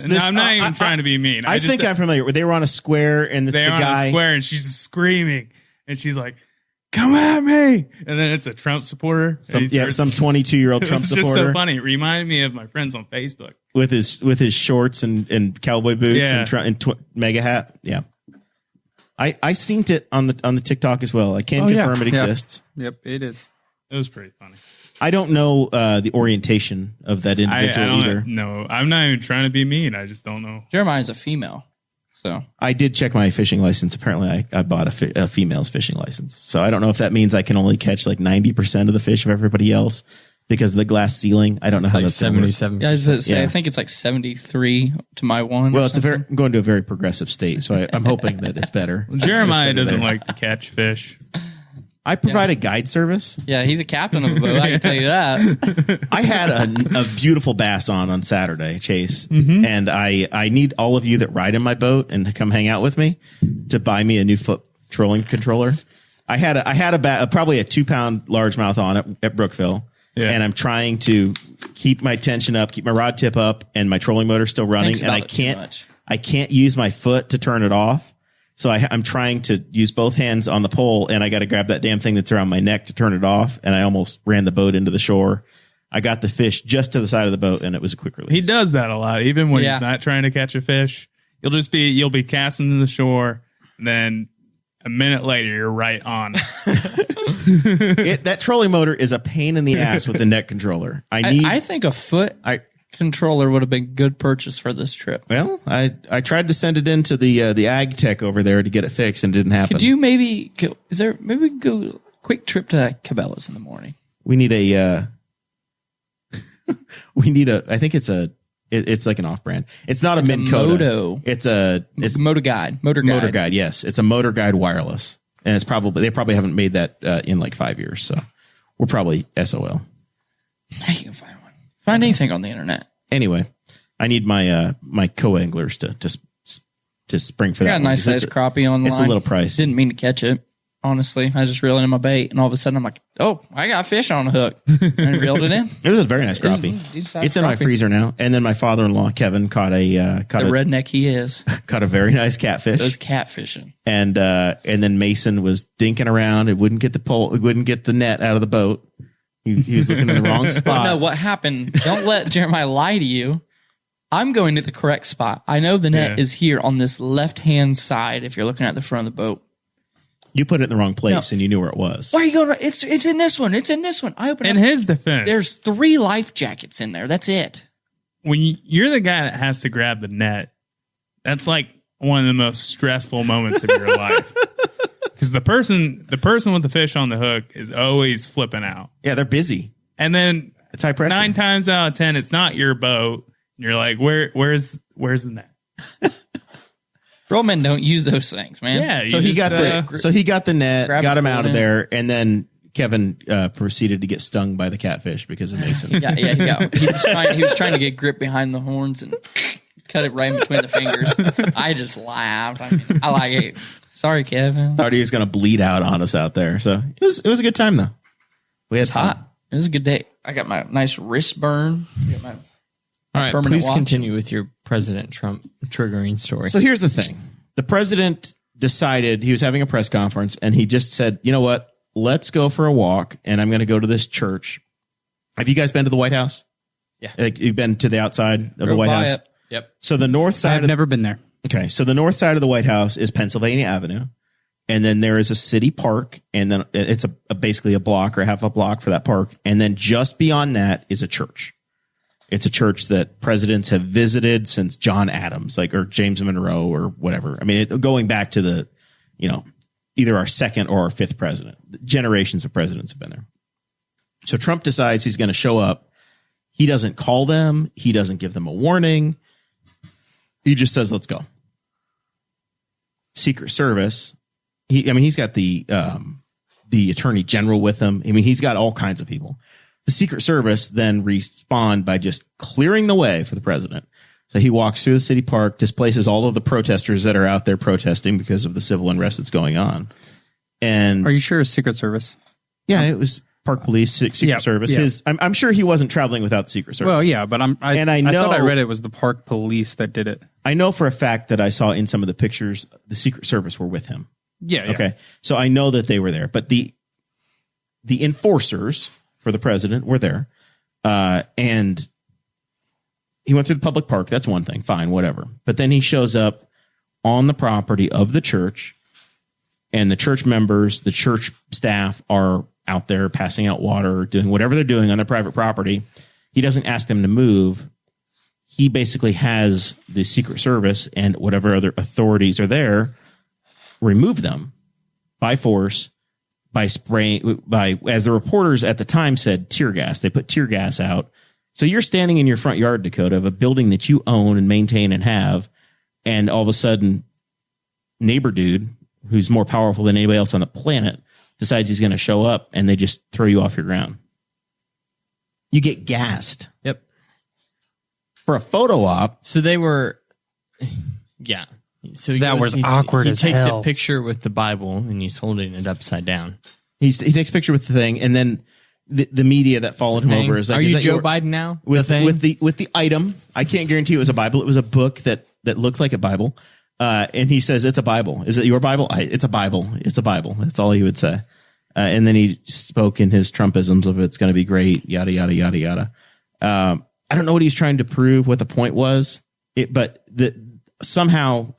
I'm not even trying to be mean. I think I'm familiar. They were on a square, and the on guy a square, and she's screaming, and she's like, "Come at me!" And then it's a Trump supporter. Some 22-year-old Trump supporter. It's just so funny. It reminded me of my friends on Facebook with his shorts and cowboy boots and mega hat. Yeah, I seen it on the TikTok as well. I can confirm it exists. Yep, it is. It was pretty funny. I don't know the orientation of that individual either. No, I'm not even trying to be mean. I just don't know. Jeremiah's a female. So I did check my fishing license. Apparently, I bought a female's fishing license. So I don't know if that means I can only catch like 90% of the fish of everybody else because of the glass ceiling. I don't know how like that's 77. yeah, I was gonna say, I think it's like 73 to my 1. Well, I'm going to a very progressive state, so I'm hoping that it's better. Jeremiah doesn't like to catch fish. I provide a guide service. Yeah, he's a captain of a boat. I can tell you that. I had a beautiful bass on Saturday, Chase, and I need all of you that ride in my boat and to come hang out with me to buy me a new foot trolling controller. I had probably a 2-pound largemouth on it at Brookville, and I'm trying to keep my tension up, keep my rod tip up, and my trolling motor still running, and I can't use my foot to turn it off. So I'm trying to use both hands on the pole, and I got to grab that damn thing that's around my neck to turn it off. And I almost ran the boat into the shore. I got the fish just to the side of the boat, and it was a quick release. He does that a lot, even when he's not trying to catch a fish. You'll be casting to the shore, and then a minute later you're right on. That trolling motor is a pain in the ass with the neck controller. I think a foot controller would have been a good purchase for this trip. Well, I tried to send it into the ag tech over there to get it fixed, and it didn't happen. Could you maybe go? Maybe we could go a quick trip to Cabela's in the morning? We need a. I think it's like an off-brand. It's not a Minn Kota. Moto. It's Motor Guide. Motor Guide. Yes, it's a Motor Guide wireless, and they probably haven't made that in like 5 years. So we're probably SOL. I can find one. Find anything on the internet. Anyway, I need my my co-anglers to spring for that. Got a nice sized crappie on the line. It's a little price. Didn't mean to catch it. Honestly, I was just reeling in my bait, and all of a sudden I'm like, "Oh, I got fish on the hook," and I reeled it in. It was a very nice crappie. It's in my freezer now. And then my father-in-law Kevin caught the redneck he is. Caught a very nice catfish. Those catfishing. And then Mason was dinking around. It wouldn't get the net out of the boat. He was looking in the wrong spot. No, what happened? Don't let Jeremiah lie to you. I'm going to the correct spot. I know the net is here on this left-hand side if you're looking at the front of the boat. You put it in the wrong place and you knew where it was. Why are you going? It's in this one. It's in this one. I open it. In his defense, there's 3 life jackets in there. That's it. When you're the guy that has to grab the net, that's like one of the most stressful moments of your life. Because the person with the fish on the hook is always flipping out. Yeah, they're busy. And then it's high pressure. 9 times out of 10, it's not your boat. And you're like, where's the net? Real men don't use those things, man. Yeah. So he got the net, got him out of there, and then Kevin proceeded to get stung by the catfish because of Mason. He was trying to get grip behind the horns and cut it right in between the fingers. I just laughed. I like it. Sorry, Kevin. Thought he was going to bleed out on us out there. So it was a good time though. We had hot. It was a good day. I got my nice wrist burn. All right, please continue with your President Trump triggering story. So here's the thing. The president decided he was having a press conference and he just said, you know what? Let's go for a walk and I'm going to go to this church. Have you guys been to the White House? Yeah. Like, you've been to the outside of the White House? Yep. So the north side. I've never been there. Okay. So the north side of the White House is Pennsylvania Avenue. And then there is a city park. And then it's basically a block or half a block for that park. And then just beyond that is a church. It's a church that presidents have visited since John Adams, or James Monroe or whatever. I mean, going back to the, either our second or our fifth president. Generations of presidents have been there. So Trump decides he's going to show up. He doesn't call them. He doesn't give them a warning. He just says, let's go. Secret Service. He's got the attorney general with him. I mean, he's got all kinds of people. The Secret Service then respond by just clearing the way for the president. So he walks through the city park, displaces all of the protesters that are out there protesting because of the civil unrest that's going on. And are you sure it's Secret Service? Yeah, it was Park Police, Secret Service. Yeah. I'm sure he wasn't traveling without the Secret Service. Well, yeah, but I thought I read it was the Park Police that did it. I know for a fact that I saw in some of the pictures the Secret Service were with him. Yeah. Okay. So I know that they were there, but the enforcers for the president were there. And he went through the public park. That's one thing. Fine, whatever. But then he shows up on the property of the church and the church members, the church staff are out there passing out water, doing whatever they're doing on their private property. He doesn't ask them to move. He basically has the Secret Service and whatever other authorities are there remove them by force, by spraying, as the reporters at the time said, tear gas. They put tear gas out. So you're standing in your front yard, Dakota, of a building that you own and maintain and have, and all of a sudden, neighbor dude, who's more powerful than anybody else on the planet, decides he's going to show up, and they just throw you off your ground. You get gassed. Yep. For a photo op. So they were, yeah. So that was awkward as hell. He takes a picture with the Bible, and he's holding it upside down. He takes a picture with the thing, and then the media that followed him over is like, are you Joe your, Biden now? With the item? I can't guarantee it was a Bible. It was a book that looked like a Bible. And he says, it's a Bible. Is it your Bible? It's a Bible. It's a Bible. That's all he would say. And then he spoke in his Trumpisms of it's going to be great, yada, yada, yada, yada. I don't know what he's trying to prove, what the point was, but somehow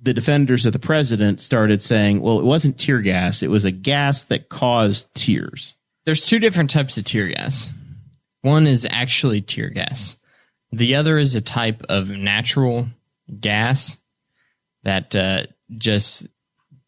the defenders of the president started saying, well, it wasn't tear gas. It was a gas that caused tears. There's two different types of tear gas. One is actually tear gas. The other is a type of natural gas that just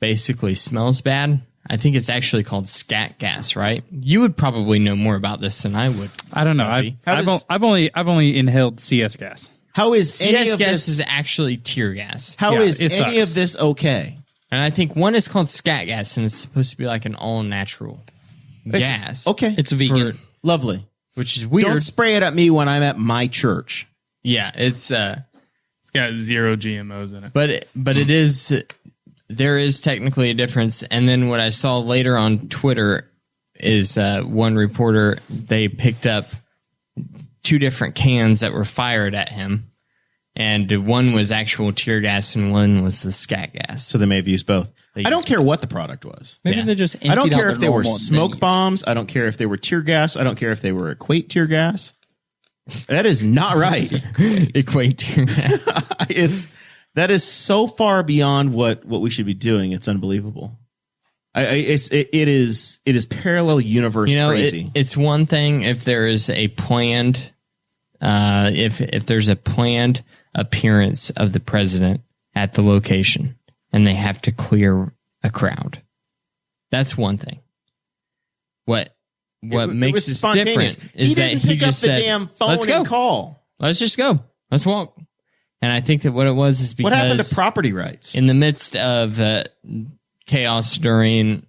basically smells bad. I think it's actually called scat gas, right? You would probably know more about this than I would. I don't know. I've only inhaled CS gas. How is CS any of gas this is actually tear gas? How is any sucks. of this okay? And I think one is called scat gas, and it's supposed to be like an all natural gas. Okay, It's vegan. Lovely. Which is weird. Don't spray it at me when I'm at my church. Yeah, it's got 0 GMOs in it. but it is, there is technically a difference. And then what I saw later on Twitter is one reporter, they picked up 2 different cans that were fired at him, and one was actual tear gas and one was the scat gas. So they may have used both. I don't care what the product was. Maybe Yeah. they just I don't emptied care out if the they were normal smoke thing. bombs. I don't care if they were tear gas. I don't care if they were equate tear gas. That is not right. Equate tear gas. That is so far beyond what we should be doing. It's unbelievable. It is parallel universe crazy. It's one thing if there is a planned, if there's a planned appearance of the president at the location and they have to clear a crowd. That's one thing. What makes this different is that he just said, damn phone "Let's go, and call. Let's just go, let's walk." And I think that what it was is because What happened to property rights? in the midst of chaos during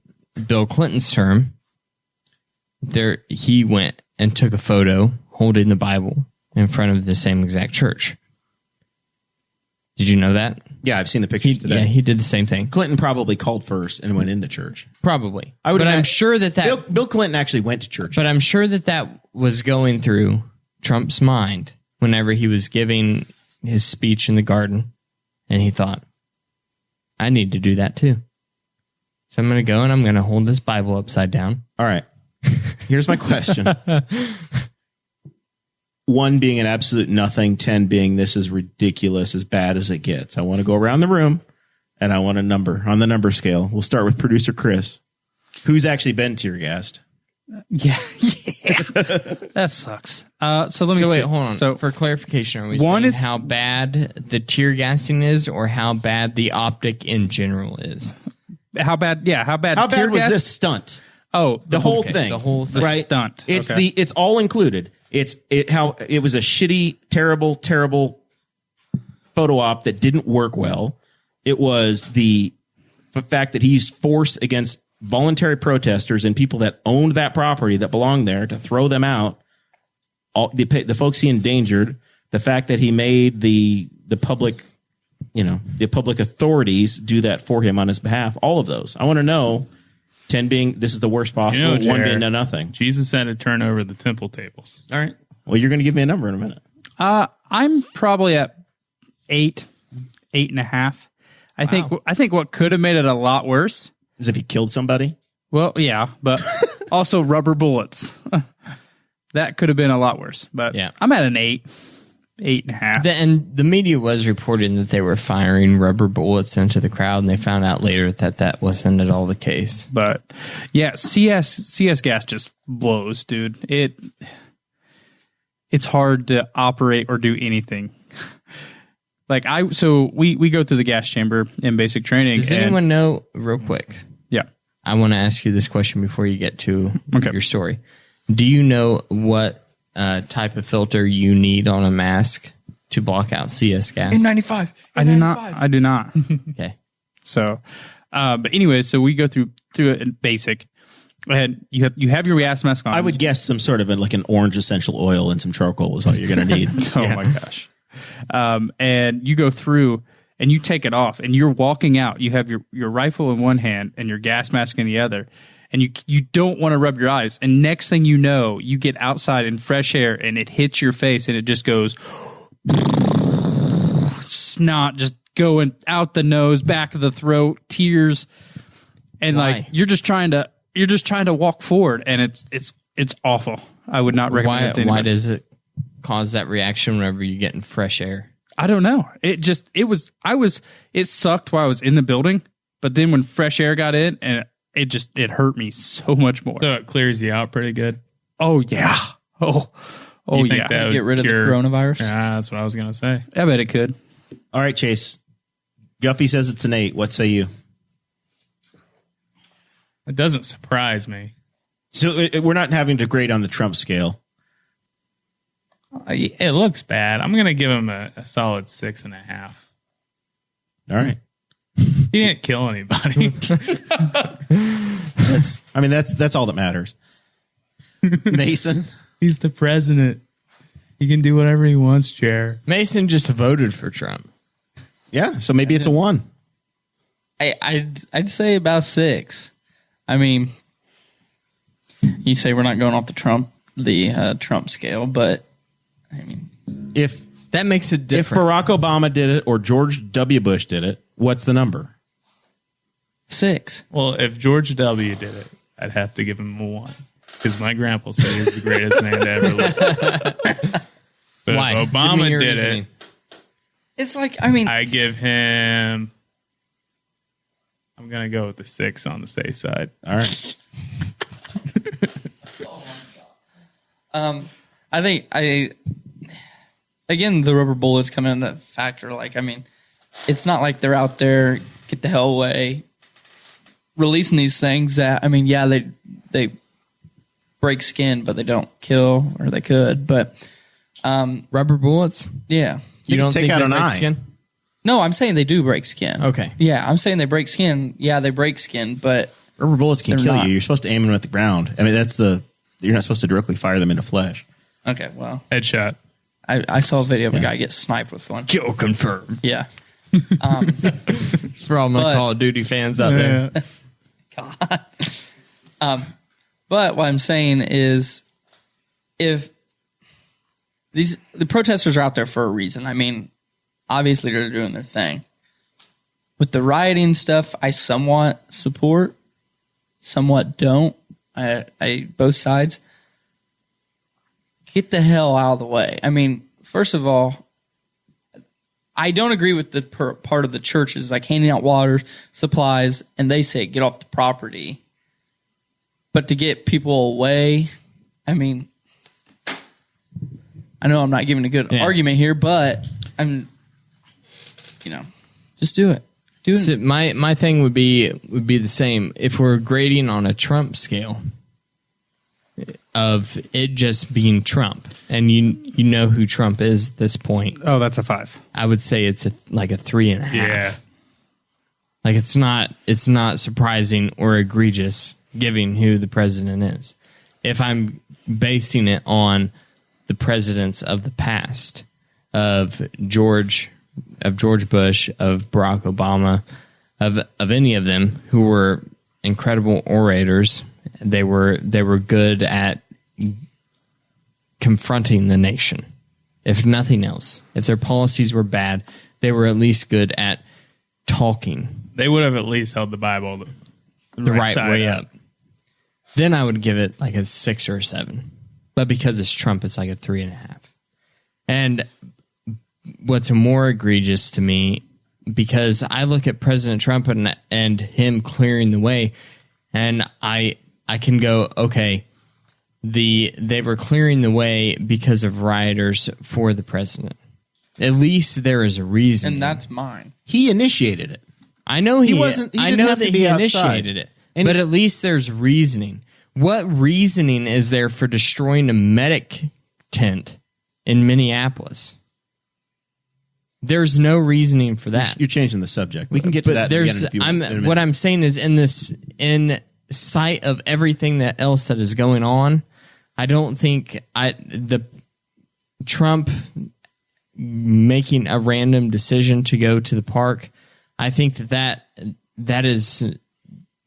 Bill Clinton's term, he went and took a photo holding the Bible in front of the same exact church. Did you know that? Yeah, I've seen the pictures today. Yeah, he did the same thing. Clinton probably called first and went into church. Probably. But I'm sure that Bill Clinton actually went to church. But I'm sure that was going through Trump's mind whenever he was giving his speech in the garden, and he thought, I need to do that too. So I'm going to go and I'm going to hold this Bible upside down. All right. Here's my question. 1 being an absolute nothing, 10 being this is ridiculous, as bad as it gets. I want to go around the room and I want a number on the number scale. We'll start with producer Chris, who's actually been tear gassed. Yeah. That sucks. So let me wait, see. hold on. So for clarification, are we one saying is- how bad the tear gassing is or how bad the optic in general is? how bad? Yeah, how bad? How tear bad was gas? this stunt? Oh, The whole thing. The whole thing. the right? stunt. It's Okay. it's all included. How it was a shitty, terrible photo op that didn't work well. It was the fact that he used force against voluntary protesters and people that owned that property that belonged there to throw them out. All the folks he endangered. The fact that he made the public, the public authorities do that for him on his behalf. All of those. I want to know. 10 being this is the worst possible. 1 Jared, being no nothing. Jesus had to turn over the temple tables. All right. Well, you're going to give me a number in a minute. I'm probably at 8.5. I think what could have made it a lot worse. As if he killed somebody. Well, yeah, but also rubber bullets. That could have been a lot worse. But Yeah. I'm at an 8. 8.5. And the media was reporting that they were firing rubber bullets into the crowd, and they found out later that wasn't at all the case. But yeah, CS gas just blows, dude. It's hard to operate or do anything. So we go through the gas chamber in basic training. Does anyone know, real quick? Yeah. I want to ask you this question before you get to your story. Do you know what type of filter you need on a mask to block out CS gas? N95. I do not. Okay. So, but anyway, so we go through it in basic, and you have your gas mask on. I would guess some sort of like an orange essential oil and some charcoal is all you're going to need. Oh my gosh. And you go through and you take it off and you're walking out. You have your rifle in one hand and your gas mask in the other. And you don't want to rub your eyes. And next thing you know, you get outside in fresh air and it hits your face and it just goes snot just going out the nose, back of the throat, tears. And Why? like you're just trying to walk forward and it's awful. I would not recommend it to anybody. Why does it cause that reaction whenever you get in fresh air? I don't know. It sucked while I was in the building, but then when fresh air got in and it hurt me so much more. So it clears you out pretty good. Oh yeah. Oh You think yeah. that would Get rid of the cure- coronavirus? Yeah, that's what I was going to say. I bet it could. All right, Chase. Guffey says it's an 8. What say you? It doesn't surprise me. So we're not having to grade on the Trump scale. It looks bad. I'm going to give him a solid 6.5. All right. He didn't kill anybody. That's all that matters. Mason? He's the president. He can do whatever he wants, Chair. Mason just voted for Trump. Yeah, so maybe it's a 1. I'd say about 6. I mean, you say we're not going off the Trump scale, but I mean, If That makes it if different. Barack Obama did it or George W. Bush did it, what's the number? 6. Well, if George W. did it, I'd have to give him a 1. Because my grandpa said he's the greatest man to ever live. But Why? if Give me Obama your did reasoning. It's like, I mean, it, I give him... I'm going to go with the 6 on the safe side. All right. I think again, the rubber bullets come in that factor. Like, I mean, it's not like they're out there, get the hell away, releasing these things that, I mean, yeah, they break skin, but they don't kill, or they could, but Rubber bullets? yeah. You don't take think out they an break eye. skin? No, I'm saying they do break skin. Okay. Yeah, I'm saying they break skin. Yeah, they break skin, but Rubber bullets can They're kill not. you. You're supposed to aim them at the ground. I mean, you're not supposed to directly fire them into flesh. okay, well, Headshot. I saw a video of a guy get sniped with one. Kill confirmed. Yeah. For all my But- Call of Duty fans out there. But what I'm saying is, if the protesters are out there for a reason, I mean, obviously they're doing their thing. With the rioting stuff, I somewhat support, somewhat don't. I both sides. Get the hell out of the way. I mean, first of all, I don't agree with the part of the churches like handing out water, supplies, and they say get off the property. But to get people away, I mean, I know I'm not giving a good argument here, but I'm, just do it. Do it. So my thing would be the same. If we're grading on a Trump scale of it just being Trump, and you know who Trump is at this point, Oh, that's a 5. I would say it's like a 3.5. Yeah. Like it's not surprising or egregious given who the president is. If I'm basing it on the presidents of the past, of George Bush, of Barack Obama, of any of them who were incredible orators, they were good at confronting the nation. If nothing else, if their policies were bad, they were at least good at talking They would have at least held the Bible the right side way up. Then I would give it like a 6 or a 7. But because it's Trump, it's like a 3.5. And what's more egregious to me, because I look at President Trump and him clearing the way, and I can go, okay, they were clearing the way because of rioters for the president. At least there is a reason. And that's mine. He initiated it. I know he wasn't. He I didn't know have that to be he outside. initiated it, And but he's- at least there's reasoning. What reasoning is there for destroying a medic tent in Minneapolis? There's no reasoning for that. You're changing the subject. We can get to that again in a few minutes. What I'm saying is, in sight of everything else that is going on, I don't think the Trump making a random decision to go to the park, I think that is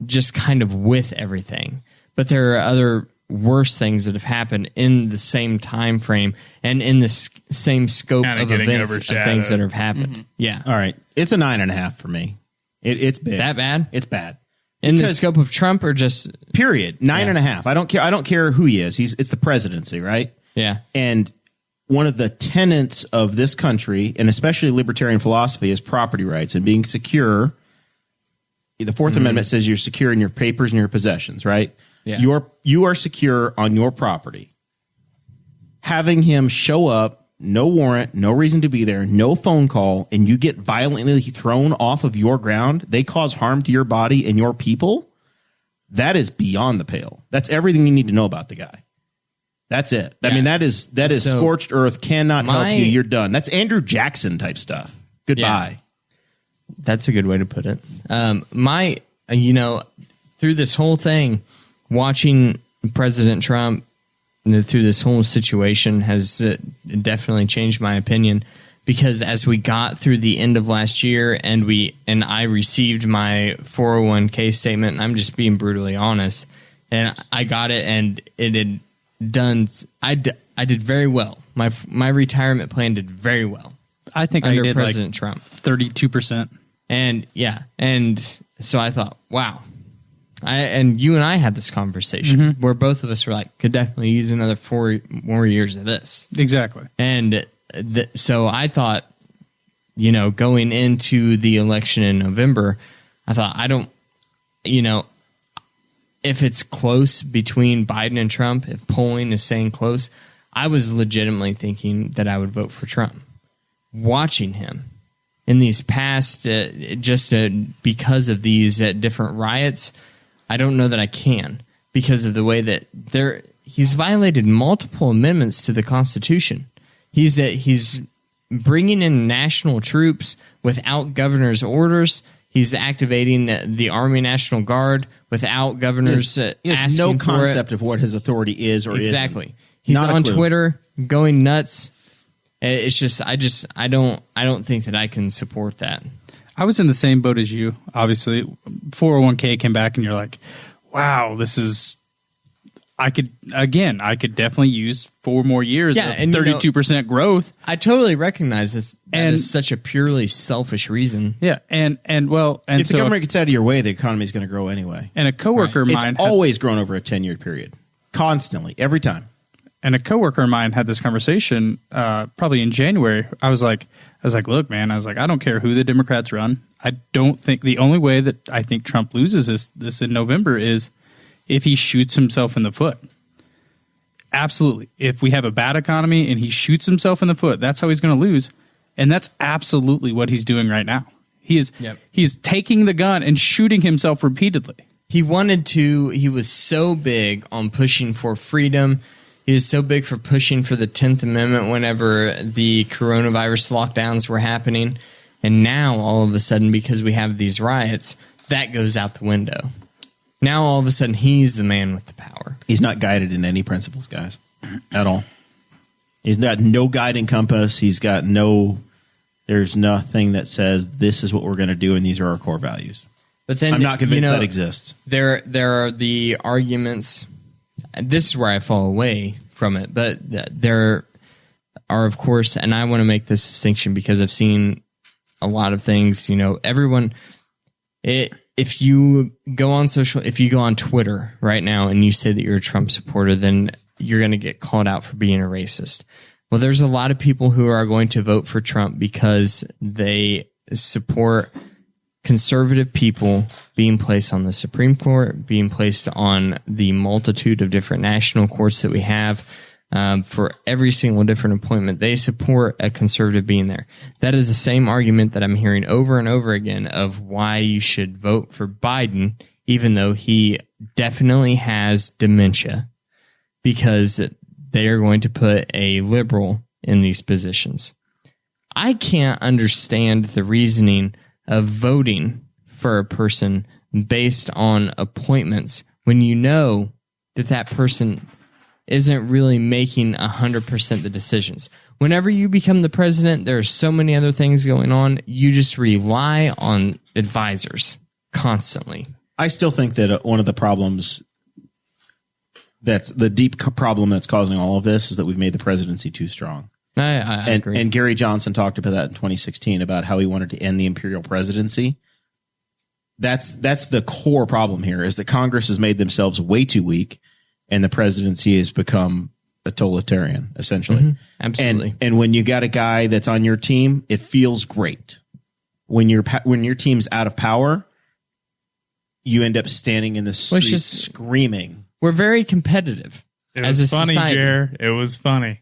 just kind of with everything. But there are other worse things that have happened in the same time frame and in the same scope Kinda of getting events of overshadowed. things that have happened. Yeah. All right, it's a 9.5 for me. It's big. That bad? It's bad. In the Because- scope of Trump or just, Period. 9.5. I don't care. I don't care who he is. It's the presidency, right? yeah. And one of the tenets of this country, and especially libertarian philosophy, is property rights and being secure. The Fourth Amendment says you're secure in your papers and your possessions, right? Yeah. You are secure on your property. Having him show up, no warrant, no reason to be there, no phone call, and you get violently thrown off of your ground, they cause harm to your body and your people, that is beyond the pale. That's everything you need to know about the guy. That's it. I mean, that is So, scorched earth, cannot help my- you. You're done. That's Andrew Jackson type stuff. Goodbye. That's a good way to put it. Through this whole thing, watching President Trump through this whole situation has definitely changed my opinion, because as we got through the end of last year and I received my 401k statement, and I'm just being brutally honest, and I got it, and it had done. I did very well. My retirement plan did very well I think I under did President like Trump. 32%. And so I thought, wow. And you and I had this conversation where both of us were like, could definitely use another 4 more years of this. Exactly. And so I thought, going into the election in November, I thought, if it's close between Biden and Trump, if polling is saying close, I was legitimately thinking that I would vote for Trump. Watching him in these past, because of these different riots, I don't know that I can, because of the way that he's violated multiple amendments to the Constitution. He's bringing in national troops without governor's orders. He's activating the Army National Guard without governors He has asking no for concept it. of what his authority is or Exactly. isn't. He's Not a on clue. Twitter going nuts. It's just I don't think that I can support that. I was in the same boat as you. Obviously, 401k came back, and you're like, "Wow, this is." I could definitely use 4 more years Yeah, of and 32% growth. I totally recognize that And- is such a purely selfish reason. Yeah, and If so the government gets out of your way, the economy is going to grow anyway. and a coworker of It's mine always grown over a 10-year period. Constantly. Every time. and a coworker of mine had this conversation probably in January. I was like, look, man, I don't care who the Democrats run. I don't think the only way that I think Trump loses this in November is if he shoots himself in the foot. Absolutely. If we have a bad economy and he shoots himself in the foot, that's how he's going to lose. And that's absolutely what he's doing right now. He's taking the gun and shooting himself repeatedly. He was so big on pushing for freedom. He was so big for pushing for the 10th Amendment whenever the coronavirus lockdowns were happening. And now, all of a sudden, because we have these riots, that goes out the window. Now, all of a sudden, he's the man with the power. He's not guided in any principles, guys, at all. He's got no guiding compass. There's nothing that says this is what we're going to do and these are our core values. But then, I'm not convinced that exists. There are the arguments. This is where I fall away from it. But there are, of course, and I want to make this distinction because I've seen a lot of things. Everyone. If you go on Twitter right now and you say that you're a Trump supporter, then you're going to get called out for being a racist. Well, there's a lot of people who are going to vote for Trump because they support conservative people being placed on the Supreme Court, being placed on the multitude of different national courts that we have. For every single different appointment, they support a conservative being there. That is the same argument that I'm hearing over and over again of why you should vote for Biden, even though he definitely has dementia, because they are going to put a liberal in these positions. I can't understand the reasoning of voting for a person based on appointments when you know that person isn't really making 100% the decisions. Whenever you become the president, there are so many other things going on. You just rely on advisors constantly. I still think that one of the problems, that's the deep problem that's causing all of this, is that we've made the presidency too strong. I agree. And Gary Johnson talked about that in 2016 about how he wanted to end the imperial presidency. That's the core problem here, is that Congress has made themselves way too weak, and the presidency has become a totalitarian, essentially. Mm-hmm. Absolutely. And when you got a guy that's on your team, it feels great. When your team's out of power, you end up standing in the street screaming. We're very competitive. It was funny, society. Jer. It was funny.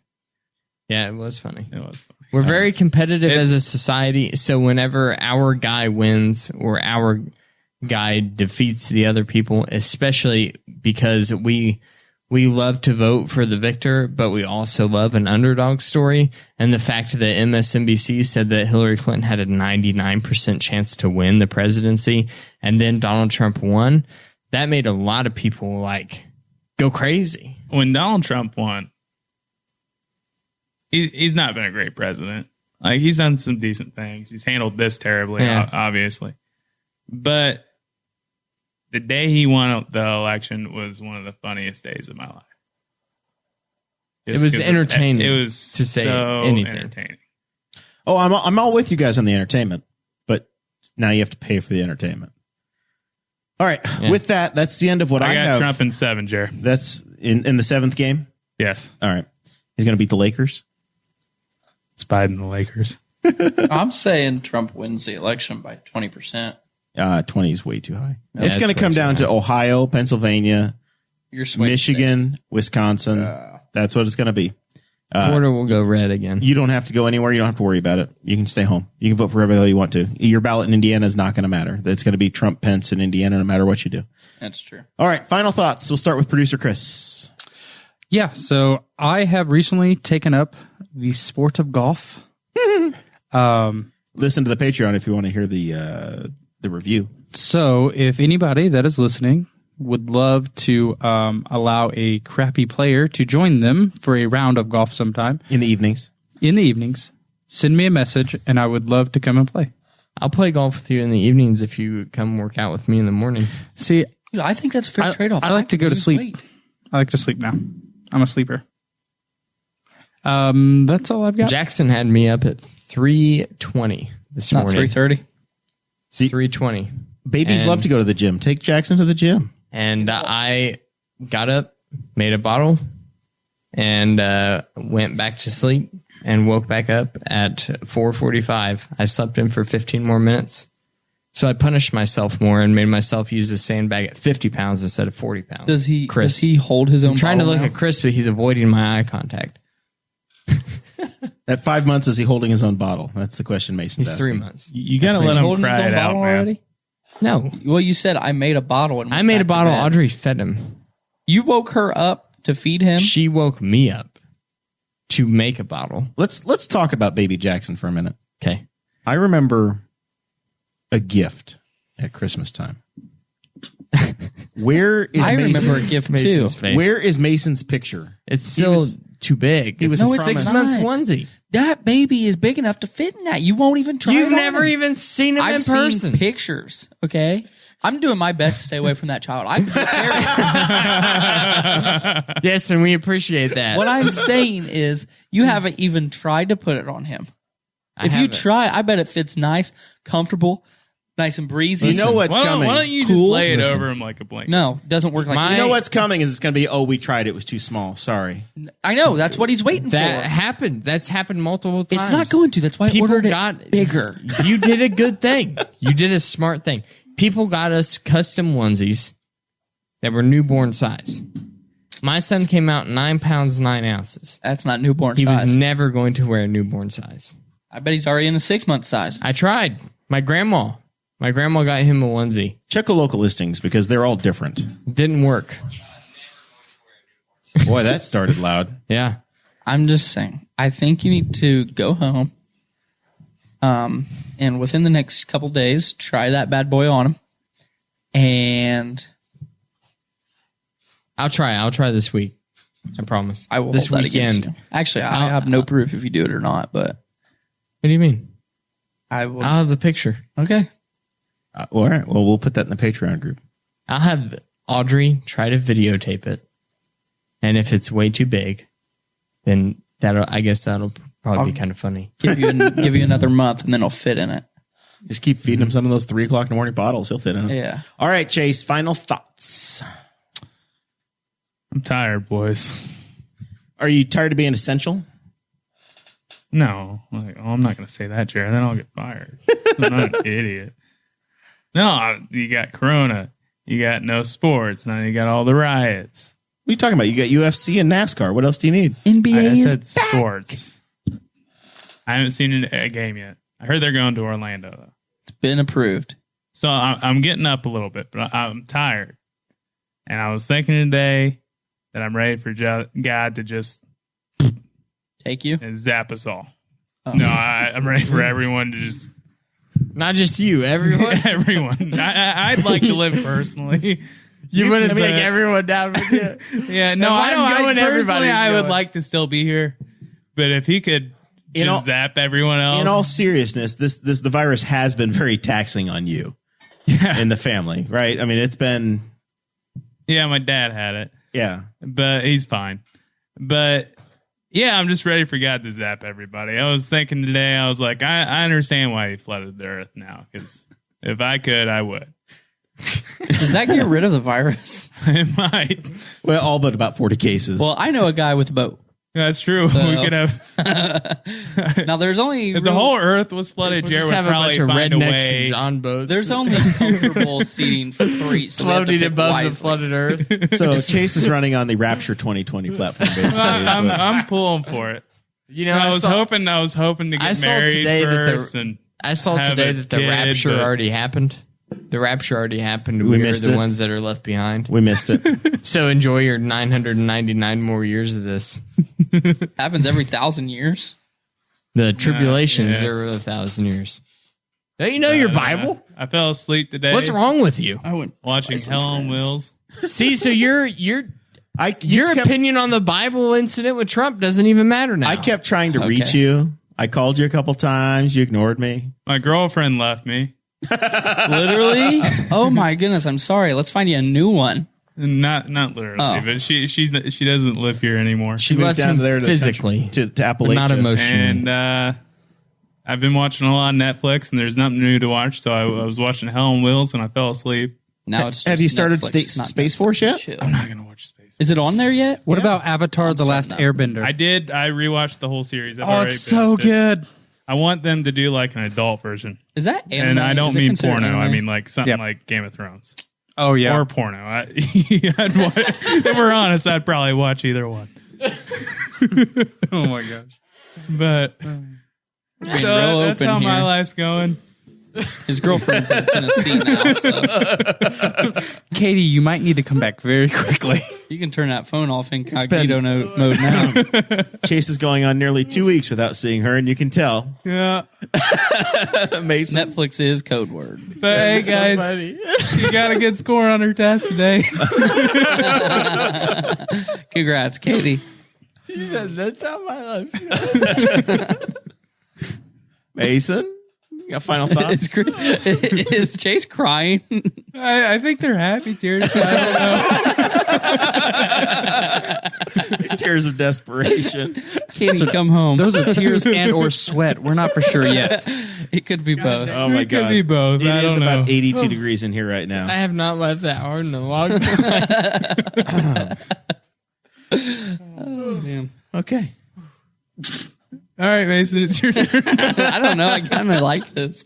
Yeah, it was funny. It was funny. We're very competitive as a society. So whenever our guy wins or our guy defeats the other people, especially because we love to vote for the victor, but we also love an underdog story. And the fact that MSNBC said that Hillary Clinton had a 99% chance to win the presidency, and then Donald Trump won, that made a lot of people go crazy. When Donald Trump won, he's not been a great president. He's done some decent things. He's handled this terribly, obviously. But the day he won the election was one of the funniest days of my life. It was entertaining. It was to say so anything. entertaining. Oh, I'm all with you guys on the entertainment, but now you have to pay for the entertainment. All right. Yeah. With that, that's the end of what I got have. Trump in 7, Jer. That's in the 7th game? Yes. All right. He's going to beat the Lakers? It's Biden, the Lakers. I'm saying Trump wins the election by 20%. 20 is way too high. Yeah, it's going to come down to Ohio, Pennsylvania, Michigan, states. Wisconsin. That's what it's going to be. Florida will go red again. You don't have to go anywhere. You don't have to worry about it. You can stay home. You can vote for everybody you want to. Your ballot in Indiana is not going to matter. It's going to be Trump, Pence in Indiana, no matter what you do. That's true. All right. Final thoughts. We'll start with producer Chris. Yeah. So I have recently taken up the sport of golf. Listen to the Patreon if you want to hear the review. So if anybody that is listening would love to allow a crappy player to join them for a round of golf sometime In the evenings, send me a message and I would love to come and play. I'll play golf with you in the evenings if you come work out with me in the morning. See, Dude, I think that's a fair trade-off. I like to go to sleep. Weight. I like to sleep now. I'm a sleeper. That's all I've got. Jackson had me up at 3:20 this Not morning. 3:30. It's 3:20. babies love to go to the gym. Take Jackson to the gym. And I got up, made a bottle, and went back to sleep and woke back up at 4:45. I slept in for 15 more minutes. So I punished myself more and made myself use the sandbag at 50 pounds instead of 40 pounds. Does he hold his own I'm trying to bottle look now? at Chris, but he's avoiding my eye contact. At 5 months, is he holding his own bottle? That's the question Mason's He's asking. 3 months. You got to let him Holding his cry own it out, bottle man. already? No. Well, you said I made a bottle. And I went made a back to bottle. bed. Audrey fed him. You woke her up to feed him? She woke me up to make a bottle. Let's talk about baby Jackson for a minute. Okay. I remember a gift at Christmas time. Where is I remember a Mason's, gift Mason's too. face. Where is Mason's picture? It's still too big. he was It's a promised- 6 months Not. onesie. That baby is big enough to fit in that. You won't even try You've it on never him. even seen him I've in seen person. pictures, okay? I'm doing my best to stay away from that child. I can carry it. Yes, and we appreciate that. What I'm saying is you haven't even tried to put it on him. I If you haven't. try, I bet it fits nice, comfortable. Nice and breezy. You know what's coming. Why don't you just Cool. lay it over him like a blanket? No, doesn't work like You know what's coming is it's going to be, we tried it was too small. Sorry. I know. That's what he's waiting That for. happened. That's happened multiple times. It's not going to. That's why I ordered it bigger. You did a good thing. You did a smart thing. People got us custom onesies that were newborn size. My son came out 9 pounds 9 ounces. That's not newborn He size. was never going to wear a newborn size. I bet he's already in a 6-month size. I tried. My grandma got him a onesie. Check the local listings because they're all different. Didn't work. Boy, that started loud. Yeah. I'm just saying. I think you need to go home. And within the next couple days, try that bad boy on him. And I'll try this week. I promise. I will this hold that against weekend. you. Actually, I have no proof if you do it or not, but What do you mean? I will. I'll have the picture. Okay. All right. Well, we'll put that in the Patreon group. I'll have Audrey try to videotape it. And if it's way too big, then I guess that'll probably be kind of funny. Give you another month and then it'll fit in it. Just keep feeding him some of those 3 o'clock in the morning bottles. He'll fit in them. Yeah. All right, Chase, final thoughts. I'm tired, boys. Are you tired of being essential? No, I'm not going to say that, Jared. Then I'll get fired. I'm not an idiot. No, you got Corona. You got no sports. Now you got all the riots. What are you talking about? You got UFC and NASCAR. What else do you need? NBA I is said back. sports. I haven't seen a game yet. I heard they're going to Orlando, though. It's been approved. So I'm getting up a little bit, but I'm tired. And I was thinking today that I'm ready for God to just Take you? zap us all. Oh. No, I'm ready for everyone to just... Not just you, everyone. everyone. I'd like to live personally. You wouldn't take everyone down with you. Yeah, no, If I I'm know. going, Personally, everybody's I would going. like to still be here, but if he could just zap everyone else. In all seriousness, the virus has been very taxing on you and the family, right? I mean, it's been... Yeah, my dad had it. Yeah. But he's fine. But yeah, I'm just ready for God to zap everybody. I was thinking today, I was like, I understand why he flooded the earth now, because if I could, I would. Does that get rid of the virus? It might. Well, all but about 40 cases. Well, I know a guy with a boat. That's true. So- We could have... Now, there's only... If the whole earth was flooded, We'll Jared just would have a bunch probably of find a rednecks way. and on boats. There's only comfortable seating for 3, so we have to floating pick above wisely. the flooded earth. so Chase is running on the Rapture 2020 platform, basically. I'm pulling for it. You know, I was hoping to I get saw married today that first, and I saw have today a that the kid, rapture but- already happened. The rapture already happened. We We're missed the it. ones that are left behind. We missed it. So enjoy your 999 more years of this. Happens every 1,000 years. The tribulations yeah. are 1,000 years. Don't you know your Bible? I fell asleep today. What's wrong with you? I went Watching Hell on Wheels. See, so your you your kept- opinion on the Bible incident with Trump doesn't even matter now. I kept trying to reach you. I called you a couple times. You ignored me. My girlfriend left me. Literally? Oh my goodness, I'm sorry. Let's find you a new one. Not literally, Oh. but she doesn't live here anymore. She left moved down him to there to physically, to but Appalachia. not emotionally. And I've been watching a lot of Netflix, and there's nothing new to watch. So I was watching Hell on Wheels, and I fell asleep. Now it's Have just you started Netflix, not Space Netflix. Force yet? Chill. I'm not gonna watch Space. Is it on there yet? What about Avatar: The Last sorry, no. Airbender? I did. I rewatched the whole series. I've Oh, already it's so finished it. good. I want them to do like an adult version, Is that anime? and I don't Is it mean considered porno. anime? I mean like something Yep. like Game of Thrones. Oh yeah. Or porno. If we're honest, I'd probably watch either one. Oh my gosh. But Being real that's open how my here. life's going. His girlfriend's in Tennessee now, so Katie, you might need to come back very quickly. you can turn that phone off incognito mode now. Chase is going on nearly 2 weeks without seeing her, and you can tell. Yeah. Mason. Netflix is code word. But hey, guys, you got a good score on her test today. Congrats, Katie. He said, "That's how my life." Mason, you got final thoughts? Is Chase crying? I think they're happy tears. I don't know. Tears of desperation. can't he come home? Those are tears and or sweat. We're not for sure yet. It could be both. Oh my God. Could be both. It I is don't know. about 82 degrees in here right I now. have not laughed that hard in a long time. Okay. All right, Mason, it's your turn. I don't know. I kind of like this.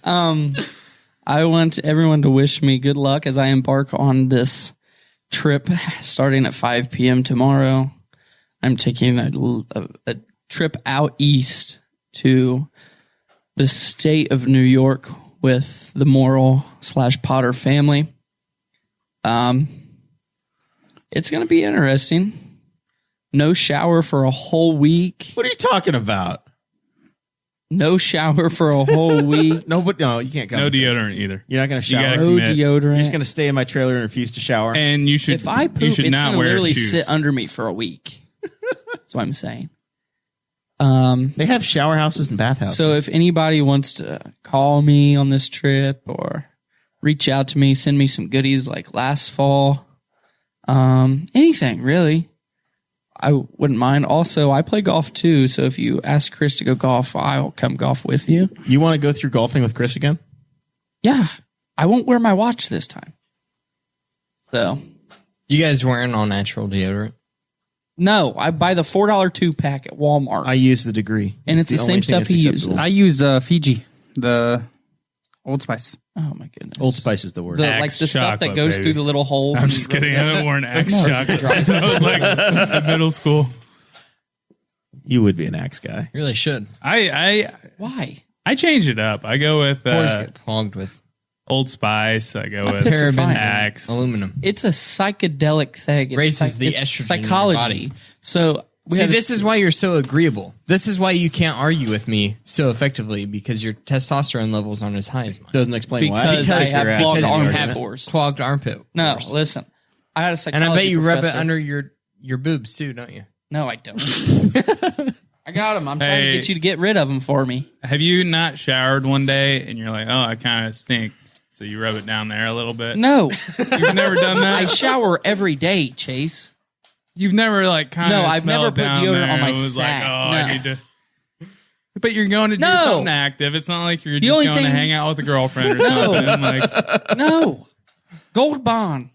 I want everyone to wish me good luck as I embark on this trip starting at 5 p.m. tomorrow. I'm taking a trip out east to the state of New York with the Morrell / Potter family. It's going to be interesting. No shower for a whole week. What are you talking about? No shower for a whole week. No, you can't come. No deodorant either. You're not going to You shower. gotta No commit. You're just deodorant. going to stay in my trailer and refuse to shower. And you should. If I poop, you it's should going not to wear literally shoes. sit under me for a week. That's what I'm saying. They have shower houses and bathhouses. So if anybody wants to call me on this trip or reach out to me, send me some goodies like last fall, anything really, I wouldn't mind. Also, I play golf too, so if you ask Chris to go golf, I'll come golf with you. You want to go through golfing with Chris again? Yeah, I won't wear my watch this time. So You guys wearing all natural deodorant? no, I buy the $4 2-pack at Walmart, I use the degree. and it's the only same thing stuff that's he acceptable. uses. I use Fiji, the Old Spice. Oh my goodness. Old Spice is the word. Like Axe the stuff that chocolate, goes baby. through the little holes. I'm and just you rub kidding. it I up. haven't worn Axe chocolate since I was like in middle school. You would be an axe guy. You really should. I Why? change it up. I go with Pores get clogged with Old Spice. I go with pits are fine. parabens Axe. and aluminum. It's a psychedelic thing. It's Raises the it's estrogen in your psychology. body. So we See, have this is why you're so agreeable. This is why you can't argue with me so effectively, because your testosterone levels aren't as high as mine. Doesn't explain why. Because I have you're clogged asking armpit the argument. pores. Clogged armpit. No, pores. listen. I had a psychology And I bet you rub it professor. under your boobs too, don't you? No, I don't. I got them. I'm trying to Hey. get you to get rid of them for me. Have you not showered one day and you're like, oh, I kind of stink? So you rub it down there a little bit. No, You've never done that. I shower every day, Chase. You've never like kind of No, I've never put down deodorant there on my and was sack. like, oh, No. I need to. But you're going to do No. something active. It's not like you're just only going to thing- hang out with a girlfriend or something. Like, No, Gold Bond.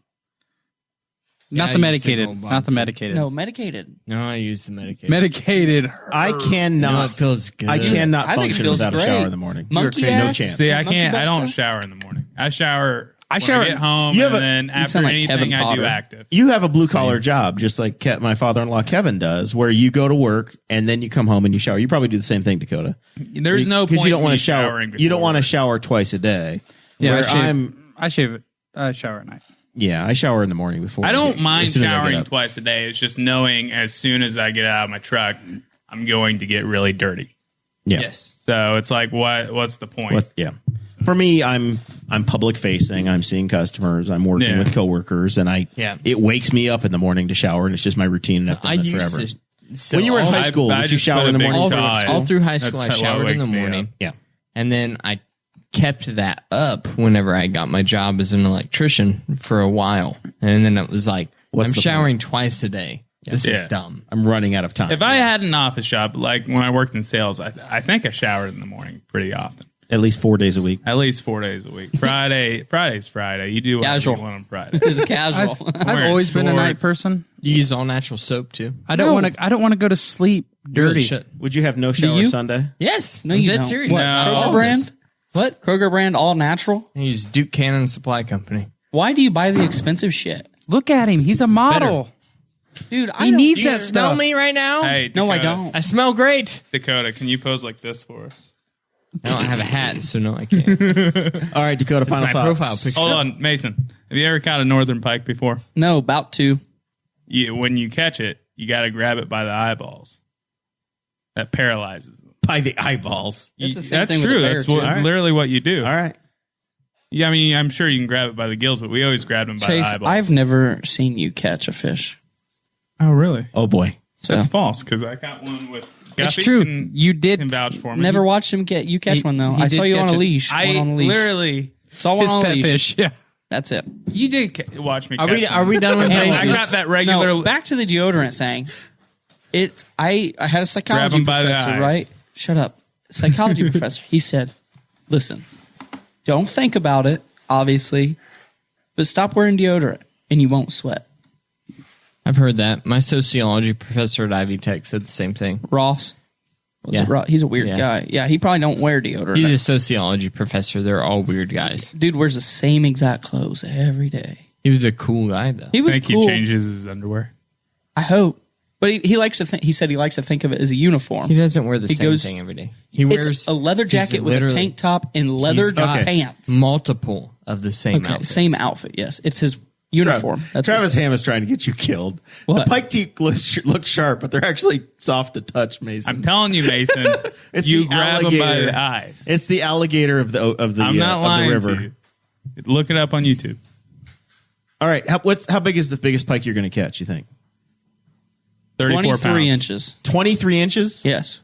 Not I the use medicated. Gold Bond Not the too. medicated. No, medicated. No, I use the medication. Medicated. I cannot. No, it feels good. I cannot I think it function feels without great. a shower in the morning. Monkey No ass. chance. see, I Monkey can't. I butt don't stuff? shower in the morning. I shower. When shower- I get home, You have and a- then after sound like anything, Kevin I do Potter. active. You have a blue collar job, just like my father-in-law Kevin does, where you go to work and then you come home and you shower. You probably do the same thing, Dakota. There's no point Because you don't want me to shower. showering You don't before want to work. shower twice a day. Yeah, Where I shave it. I shower at night. I shower in the morning before. I don't as mind soon as I get showering up. twice a day. It's just knowing as soon as I get out of my truck, I'm going to get really dirty. Yeah. Yes. So it's like, what's the point? Yeah. For me, I'm public facing. I'm seeing customers. I'm working Yeah. with coworkers, and it wakes me up in the morning to shower, and it's just my routine. And I've I done it used forever. to. So When you were in all- high school, I did you just shower put in a the big morning? shot. all through high school, That's I what showered in wakes the me up. morning. Yeah. And then I kept that up whenever I got my job as an electrician for a while. And then it was like, What's I'm the showering twice a day. This is Yeah. dumb. I'm running out of time. If I had an office job, like when I worked in sales, I think I showered in the morning pretty often. At least 4 days a week. At least 4 days a week. Friday's Friday. You do whatever Casual. you want on Friday. It's a casual. I've wearing always been a night shorts. person. You use all natural soap too. I don't want to. I don't want to go to sleep You really dirty. should. Would you have no shower you? Sunday? Yes. No, I'm you dead don't. serious. What, No. Kroger All brand? this. What? Kroger brand, all natural. I use Duke Cannon Supply Company. Why do you buy the expensive shit? Look at him. He's a model. Dude, He needs Do you that smell stuff. me right now? Hey, No, I Dakota, don't. I smell great. Dakota, can you pose like this for us? I don't have a hat, so no, I can't. All right, Dakota, final my thoughts. profile picture. Hold on, Mason. Have you ever caught a northern pike before? No, about to. When you catch it, you got to grab it by the eyeballs. That paralyzes them. By the eyeballs. It's the same That's thing with true. a bear, That's too. what, All right. literally what you do. All right. Yeah, I mean, I'm sure you can grab it by the gills, but we always grab them by Chase, the eyeballs. I've never seen you catch a fish. Oh, really? Oh, boy. So That's false because I got one with. It's Guffey true. Can, You did. can vouch for me. never watched him get you catch He- one though. he I saw did you on catch a it. leash. I one on a leash. literally. saw one His on a pet leash. fish. Yeah. That's it. You did watch me. Are catch we one. are we done with I Mason? got that regular. No, back to the deodorant thing. I had a psychology Grab 'em by the professor, eyes. right? Shut up. Psychology professor. He said, listen, don't think about it, obviously, but stop wearing deodorant and you won't sweat. I've heard that. My sociology professor at Ivy Tech said the same thing. Ross. Yeah. He's a weird Yeah. guy. Yeah, he probably don't wear deodorant. He's a sociology professor. They're all weird guys. Dude wears the same exact clothes every day. He was a cool guy, though. He I was think cool. he changes his underwear. I hope. But he likes to think. He said he likes to think of it as a uniform. He doesn't wear the He same goes- thing every day. He wears It's a leather he's jacket with a literally- tank top and leather he's got pants. multiple of the same Okay, outfits. same outfit. Yes, it's his uniform. That's Travis what Ham is trying to get you killed. What? The pike teeth look sharp, but they're actually soft to touch, Mason. I'm telling you, Mason, It's you the grab him by alligator. the eyes. It's the alligator of the I'm not of lying the river. to you. Look it up on YouTube. All right, how big is the biggest pike you're going to catch? You think 34 23 pounds. inches. 23 inches? Yes.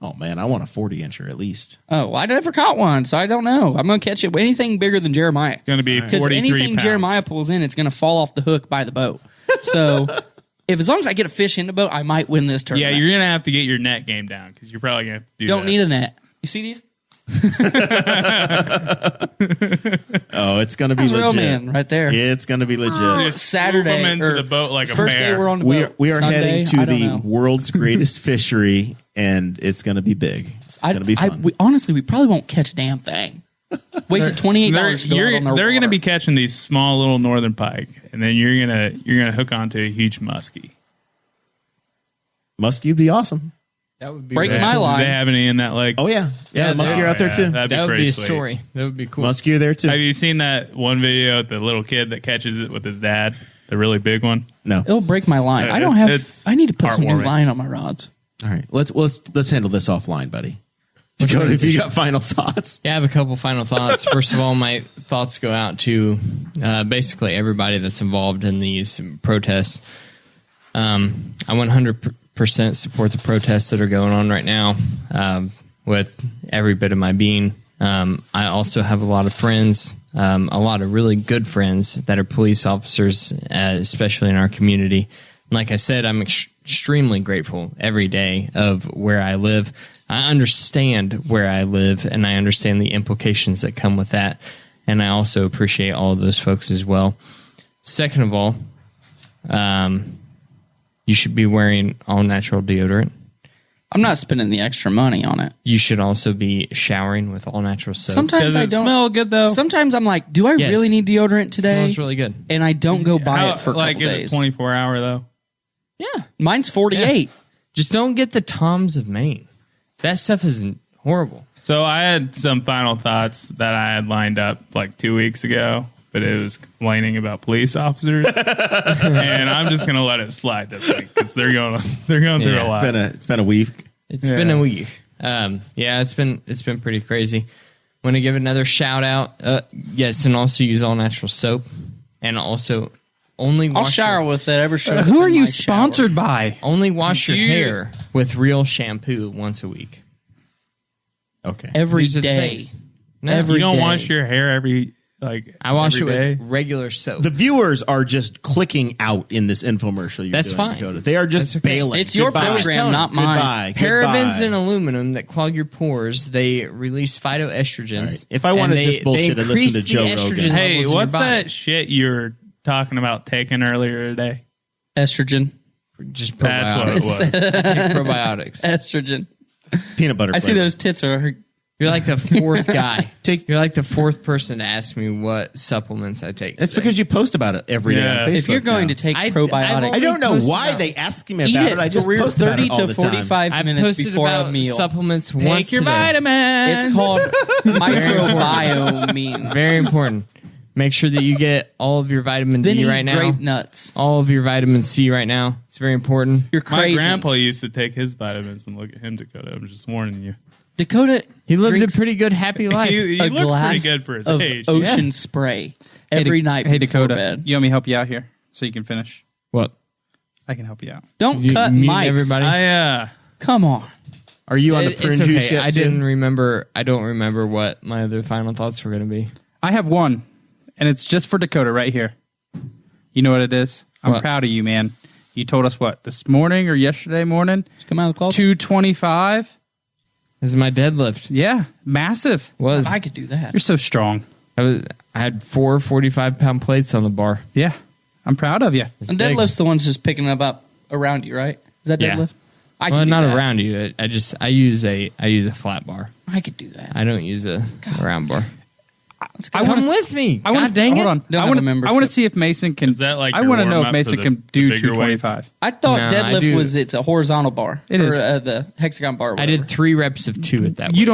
Oh man, I want a 40 incher at least. Oh, well, I never caught one, so I don't know. I'm going to catch it. Anything bigger than Jeremiah. Going to be Because 43 anything pounds. Jeremiah pulls in, it's going to fall off the hook by the boat. So, as long as I get a fish in the boat, I might win this Yeah, tournament. you're going to have to get your net game down because you're probably going to have to do Don't that. need a net. You see these? Oh, it's going to be That's legit. real man right there. It's going to be legit. Just Saturday swoop 'em into or the boat like a first bear. day we're on the We boat. are, we are Sunday, heading to I don't the know. world's greatest fishery, and it's going to be big. It's going to be fun. Honestly, we probably won't catch a damn thing. Wasted $28 to go out on their They're going to water. be catching these small little northern pike, and then you're gonna hook onto a huge muskie. Muskie would be awesome. That would be Break rad. my Do line. they have any in that lake? Oh yeah, yeah. The muskie are out there too. That'd be That would pretty be a sweet. story. That would be cool. Muskie are there too. Have you seen that one video of the little kid that catches it with his dad? The really big one. No. It'll break my line. Yeah, I don't it's have. I need to put some new heartwarming. line on my rods. All right. Let's handle this offline, buddy. Dakota, if you got final thoughts. Yeah, I have a couple final thoughts. First of all, my thoughts go out to basically everybody that's involved in these protests. I 100% support the protests that are going on right now with every bit of my being. I also have a lot of friends, a lot of really good friends that are police officers, especially in our community. Like I said, I'm extremely grateful every day of where I live. I understand where I live, and I understand the implications that come with that. And I also appreciate all of those folks as well. Second of all, you should be wearing all natural deodorant. I'm not spending the extra money on it. You should also be showering with all natural soap. Sometimes Does I it don't. smell good though? Sometimes I'm like, do I Yes. really need deodorant It today? smells really good. And I don't go buy it for a like couple is days. it 24 hour though? Yeah. Mine's 48. Just don't get the Toms of Maine. That stuff is horrible. So I had some final thoughts that I had lined up like 2 weeks ago, but it was complaining about police officers, and I'm just gonna let it slide this week because they're going through Yeah. a lot. It's been a week. It's been a week. Yeah, it's been pretty crazy. Want to give another shout out? Yes, and also use all natural soap, and also only I'll wash shower your, with it ever show. Who are you sponsored by? only wash your You- hair with real shampoo once a week. Okay. every These are the day? things. No, Every You don't day. wash your hair every I wash it every day? with regular soap. The viewers are just clicking out in this infomercial. You're That's doing, fine. Dakota. They are just That's okay. bailing. It's your Goodbye. program, not mine. Goodbye. Parabens Goodbye. and aluminum that clog your pores. They release phytoestrogens. All right. If I wanted and this bullshit, they I'd listen to increase Joe the Rogan. estrogen Hey, levels in what's your body. that shit you were talking about taking earlier today? Estrogen. Just That's what it probiotics. was. Take probiotics. Estrogen. Peanut butter. I see flavor. those tits are. You're like the fourth guy. Take- You're like the fourth person to ask me what supplements I take. It's today. because you post about it every day Yeah. on Facebook. If you're going now. to take I've probiotics, only I don't know posted why about- they ask me eat about it it. I just for post about 30 it all to the time. 45 I minutes posted before about a meal. supplements once Take your today. vitamins. It's called microbiome. Very important. Make sure that you get all of your vitamin Then D eat right now. grape nuts. All of your vitamin C right now. It's very important. You're My crazy. grandpa used to take his vitamins and look at him, Dakota. I'm just warning you. Dakota. He lived drinks a pretty good, happy life. He a looks glass pretty good for his of age. ocean spray every night Hey, before Dakota, bed. you want me to help you out here so you can finish? What? I can help you out. Don't You cut mute mics. everybody? Come on. Are you on the It's prune juice okay. yet? I too? didn't remember. I don't remember what my other final thoughts were going to be. I have one, and it's just for Dakota right here. You know what it is? I'm What? proud of you, man. You told us what, this morning or yesterday morning? Come out of the closet. 225. This is my deadlift. Yeah, massive. I could do that. You're so strong. I had 4 45-pound plates on the bar. Yeah, I'm proud of you. It's And big. deadlift's the one's just picking them up around you, right? Is that Yeah. deadlift? I Well, can do not that. around you. I use a flat bar. I could do that. I don't use a round bar. I Come wanna- with me. I want God dang hold it. on. Don't I have want a membership. I want to see if Mason can. Is that like I your want to know if warm-up Mason for can the do bigger weights? 225. I thought No, I deadlift do- it's a horizontal bar. It is. The hexagon bar. Or I did whatever. 3 reps of 2 at that. We weight.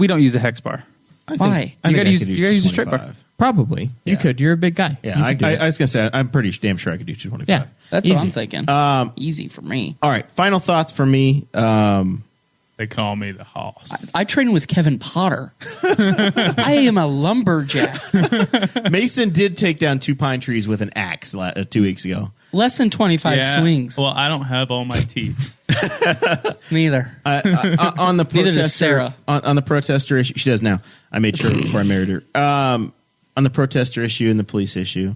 don't use a hex bar. I Why? think You I gotta could use- do you gotta use a straight bar. 225. Probably. You could. You're a big guy. Yeah, You I could do it. was going to say, I'm pretty damn sure I could do 225. Yeah. That's Easy. what I'm thinking. Easy for me. All right, final thoughts for me. They call me the Hoss. I train with Kevin Potter. I am a lumberjack. Mason did take down 2 pine trees with an axe 2 weeks ago. Less than 25 swings. Well, I don't have all my teeth. Neither. On the Neither does protester, Sarah. on the protester issue, she does now. I made sure before I married her. On the protester issue and the police issue,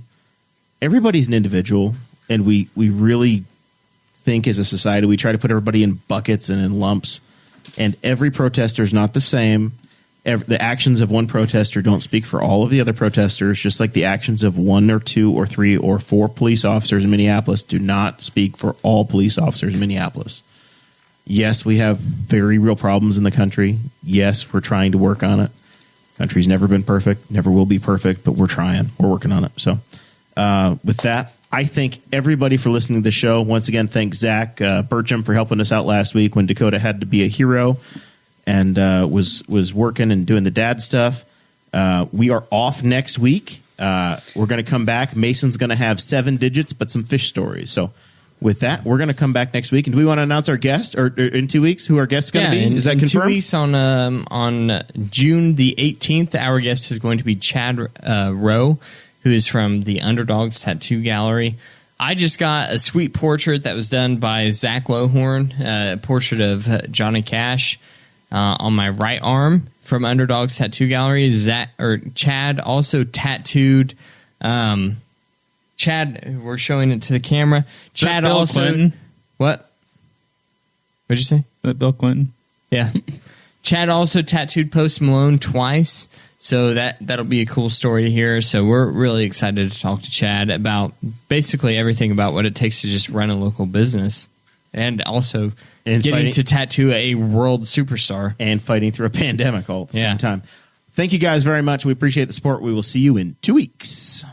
everybody's an individual, and we really think as a society we try to put everybody in buckets and in lumps, and every protester is not the same. The actions of one protester don't speak for all of the other protesters, just like the actions of 1 or 2 or 3 or 4 police officers in Minneapolis do not speak for all police officers in Minneapolis. Yes, we have very real problems in the country. Yes, we're trying to work on it. Country's never been perfect, never will be perfect, but we're trying. We're working on it. So with that, I thank everybody for listening to the show. Once again, thank Zach Burcham for helping us out last week when Dakota had to be a hero and was working and doing the dad stuff. We are off next week. We're going to come back. Mason's going to have 7 digits, but some fish stories. So with that, we're going to come back next week. And do we want to announce our guest or in 2 weeks who our guest is going to be? Is that in confirmed? 2 weeks on June the 18th, our guest is going to be Chad Rowe, who is from the Underdogs Tattoo Gallery. I just got a sweet portrait that was done by Zach Lohorn, a portrait of Johnny Cash on my right arm from Underdogs Tattoo Gallery. Chad also tattooed. Chad, we're showing it to the camera. Chad Bill also. Clinton? What? What'd you say? Bill Clinton. Yeah. Chad also tattooed Post Malone twice, so that'll be a cool story to hear. So we're really excited to talk to Chad about basically everything about what it takes to just run a local business and also getting to tattoo a world superstar. And fighting through a pandemic all at the Yeah. same time. Thank you guys very much. We appreciate the support. We will see you in 2 weeks.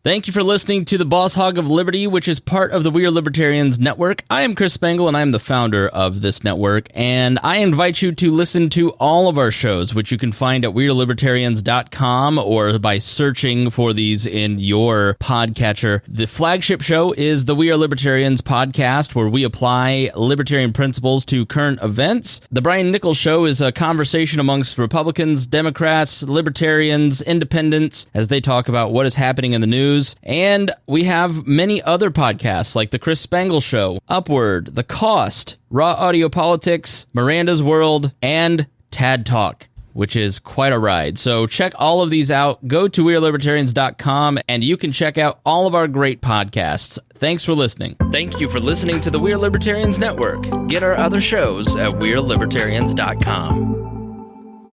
Thank you for listening to the Boss Hog of Liberty, which is part of the We Are Libertarians Network. I am Chris Spangle, and I am the founder of this network, and I invite you to listen to all of our shows, which you can find at WeAreLibertarians.com or by searching for these in your podcatcher. The flagship show is the We Are Libertarians podcast, where we apply libertarian principles to current events. The Brian Nichols Show is a conversation amongst Republicans, Democrats, Libertarians, Independents, as they talk about what is happening in the news. And we have many other podcasts like The Chris Spangle Show, Upward, The Cost, Raw Audio Politics, Miranda's World, and Tad Talk, which is quite a ride. So check all of these out. Go to WeAreLibertarians.com and you can check out all of our great podcasts. Thanks for listening. Thank you for listening to the We Are Libertarians Network. Get our other shows at WeAreLibertarians.com.